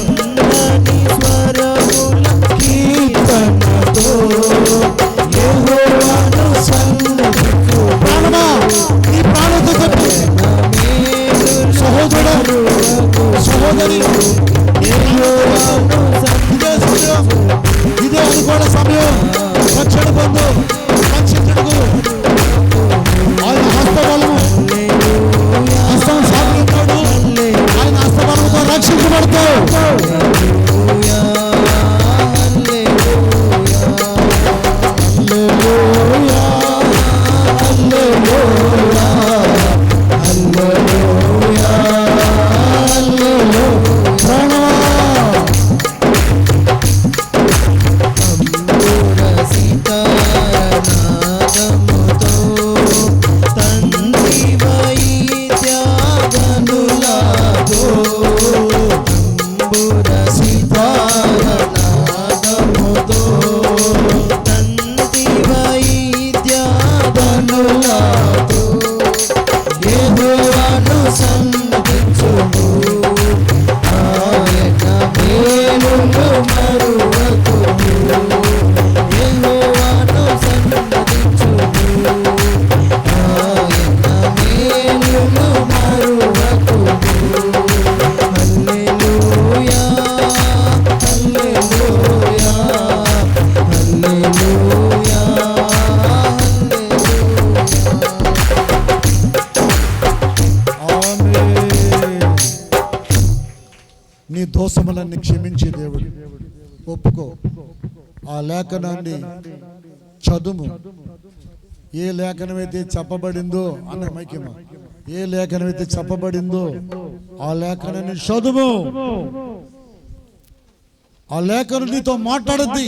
[SPEAKER 1] పాపములన్నీ క్షమించే దేవుడు. ఒప్పుకో, ఆ లేఖనాన్ని చదువు. ఏ లేఖనమైతే చెప్పబడిందో అన్న మైకేమ, ఏ లేఖనమైతే చెప్పబడిందో ఆ లేఖనాన్ని చదువు. ఆ లేఖను నీతో మాట్లాడుద్ది,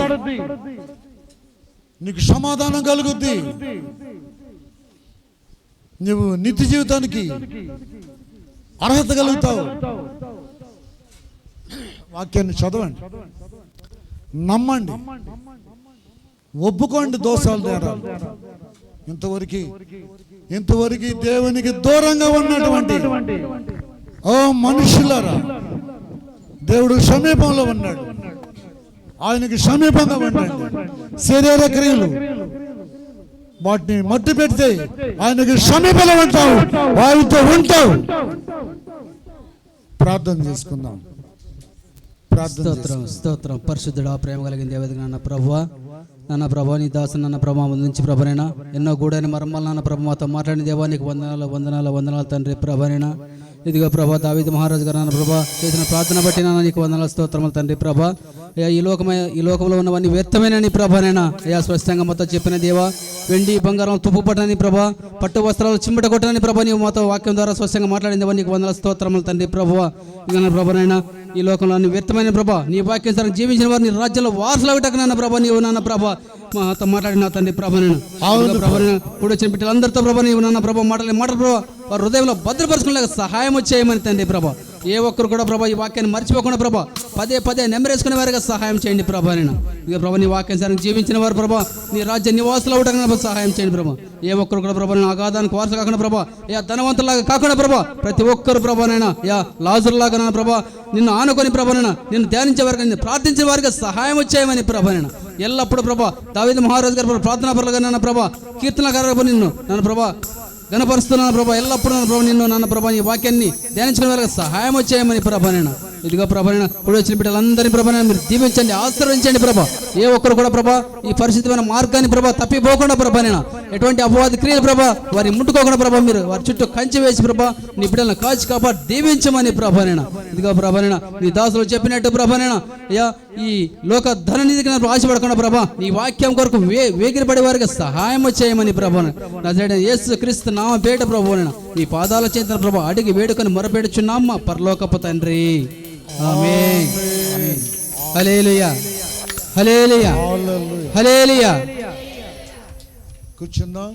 [SPEAKER 1] నీకు సమాధానం కలుగుద్ది. నువ్వు నిత్య జీవితానికి అర్హత కలుగుతావు. వాక్యాన్ని చదవండి, నమ్మండి, ఒప్పుకోండి దోషాలు నేరాలు. ఇంతవరకు దేవునికి దూరంగా ఉన్నటువంటి ఓ మనుషులారా, దేవుడు సమీపంలో ఉన్నాడు. ఆయనకి సమీపంగా ఉండండి. శరీర క్రియలు వాటిని మట్టి పెడితే ఆయనకి సమీపంలో ఉంటావు, వారితో ఉంటావు. ప్రార్థన చేసుకుందాం.
[SPEAKER 5] స్తోత్రం. పరిశుద్ధుడా, ప్రేమ కలిగిన దేవత నాన్న ప్రభువా, నాన్న ప్రభా, నీ దాసు నాన్న ప్రభా నుంచి ప్రభనైనా ఎన్నో గూడైన మర్మాలు నాన్న ప్రభు మాతో మాట్లాడిన దేవా, నీకు వందనాలు తండ్రి ప్రభనైనా. ఇదిగో ప్రభా, దావీదు మహారాజు గారు నాన్న ప్రభా చేసిన ప్రార్థన బట్టి నాన్న నీకు వందనాలు స్తోత్రములు తండ్రి ప్రభా. ఈ లోకంలో ఉన్నవన్నీ వ్యర్థమైన నీ ప్రభానైనా అయ్యా స్పష్టంగా మొత్తం చెప్పిన దేవా, వెండి బంగారం తుప్పు పట్టని ప్రభా, పట్టు వస్త్రాలు చిమ్మట కొట్టని ప్రభా, నీవు మాతో వాక్యం ద్వారా స్పష్టంగా మాట్లాడిందేవా, నీకు వందనాలు స్తోత్రములు తండ్రి ప్రభువా. ఇక ప్రభనైనా ఈ లోకంలో అన్ని వ్యర్థమైన ప్రభా, నీ వాక్యం సరే జీవించిన వారు నీ రాజ్యంలో వారసులు ఒకటకు నాన్న ప్రభా, నీవు నాన్న ప్రభా మాతో మాట్లాడిన తండ్రి ప్రభనైనా. ప్రభనైనా కూడా వచ్చిన బిడ్డలందరితో ప్రభా నీవు నాన్న ప్రభా మాటలు ప్రభా వారి హృదయంలో భద్రపరచుకునే సహాయం చేయమని తండ్రి ప్రభా. ఏ ఒక్కరు కూడా ప్రభా ఈ వాక్యాన్ని మర్చిపోకుండా ప్రభా పదే నెమ్మరేసుకునే వారిగా సహాయం చేయండి ప్రభా. నేను ఇక ప్రభా నీ వాక్యం సరే జీవించిన వారు ప్రభా నీ రాజ్య నివాసులు అవడానికి సహాయం చేయండి ప్రభా. ఏ ఒక్కరు కూడా ప్రభా నేను అగాధానికి వారసు కాకుండా ప్రభా, యా ధనవంతులాగా కాకుండా ప్రభా, ప్రతి ఒక్కరు ప్రభానైనా యా లాజరులాగా ప్రభా నిన్ను ఆనుకొని ప్రభానైనా నిన్ను ధ్యానించే వారికి, నిన్ను ప్రార్థించే వారికి సహాయం చేయమని ప్రభానైనా. ఎల్లప్పుడూ ప్రభా దావీదు మహారాజు గారు ప్రార్థనా పరులుగా నాన్న ప్రభా, కీర్తనకారులుగా నిన్ను నన్ను ప్రభా గణపరుస్తున్నాను ప్రభా. ఎల్లప్పుడూ నన్ను ప్రభా నిన్ను నాన్న ప్రభా ఈ వాక్యాన్ని ధ్యానించుకునే వారికి సహాయం చేయమని ప్రభానైనా. ఇదిగో ప్రభానైనా కూడా వచ్చిన బిడ్డలందరినీ ప్రభానైనా మీరు దీవించండి, ఆశీర్వదించండి ప్రభా. ఏ ఒక్కరు కూడా ప్రభా ఈ పరిశుద్ధమైన మార్గాన్ని ప్రభా తప్పిపోకుండా ప్రభానైనా ఎటువంటి అపవాది క్రియలు ప్రభా వారిని ముట్టుకోకుండా ప్రభా మీరు వారి చుట్టూ కంచె వేసి ప్రభా నీ బిడ్డలను కాచి కాపాడి దీవించమని ప్రభానైనా. ఇదిగో ప్రభానైనా నీ దాసులు చెప్పినట్టు ప్రభానైనా అయ్యా ఈ లోక ధననిధికి నాకు ఆశపడకుండా ప్రభా నీ వాక్యం కొరకు వేగిరపడే వారికి సహాయం చేయమని ప్రభా. నజరేయుడైన యేసు క్రీస్తు నామ పేట ప్రభువైనా నీ పాదాల చేత ప్రభా అడిగి వేడుకొని మొరపెడుచున్నాం మా పరలోకపు తండ్రి. ఆమేన్. హల్లెలూయా, హల్లెలూయా, హల్లెలూయా.
[SPEAKER 1] కూర్చుందాం.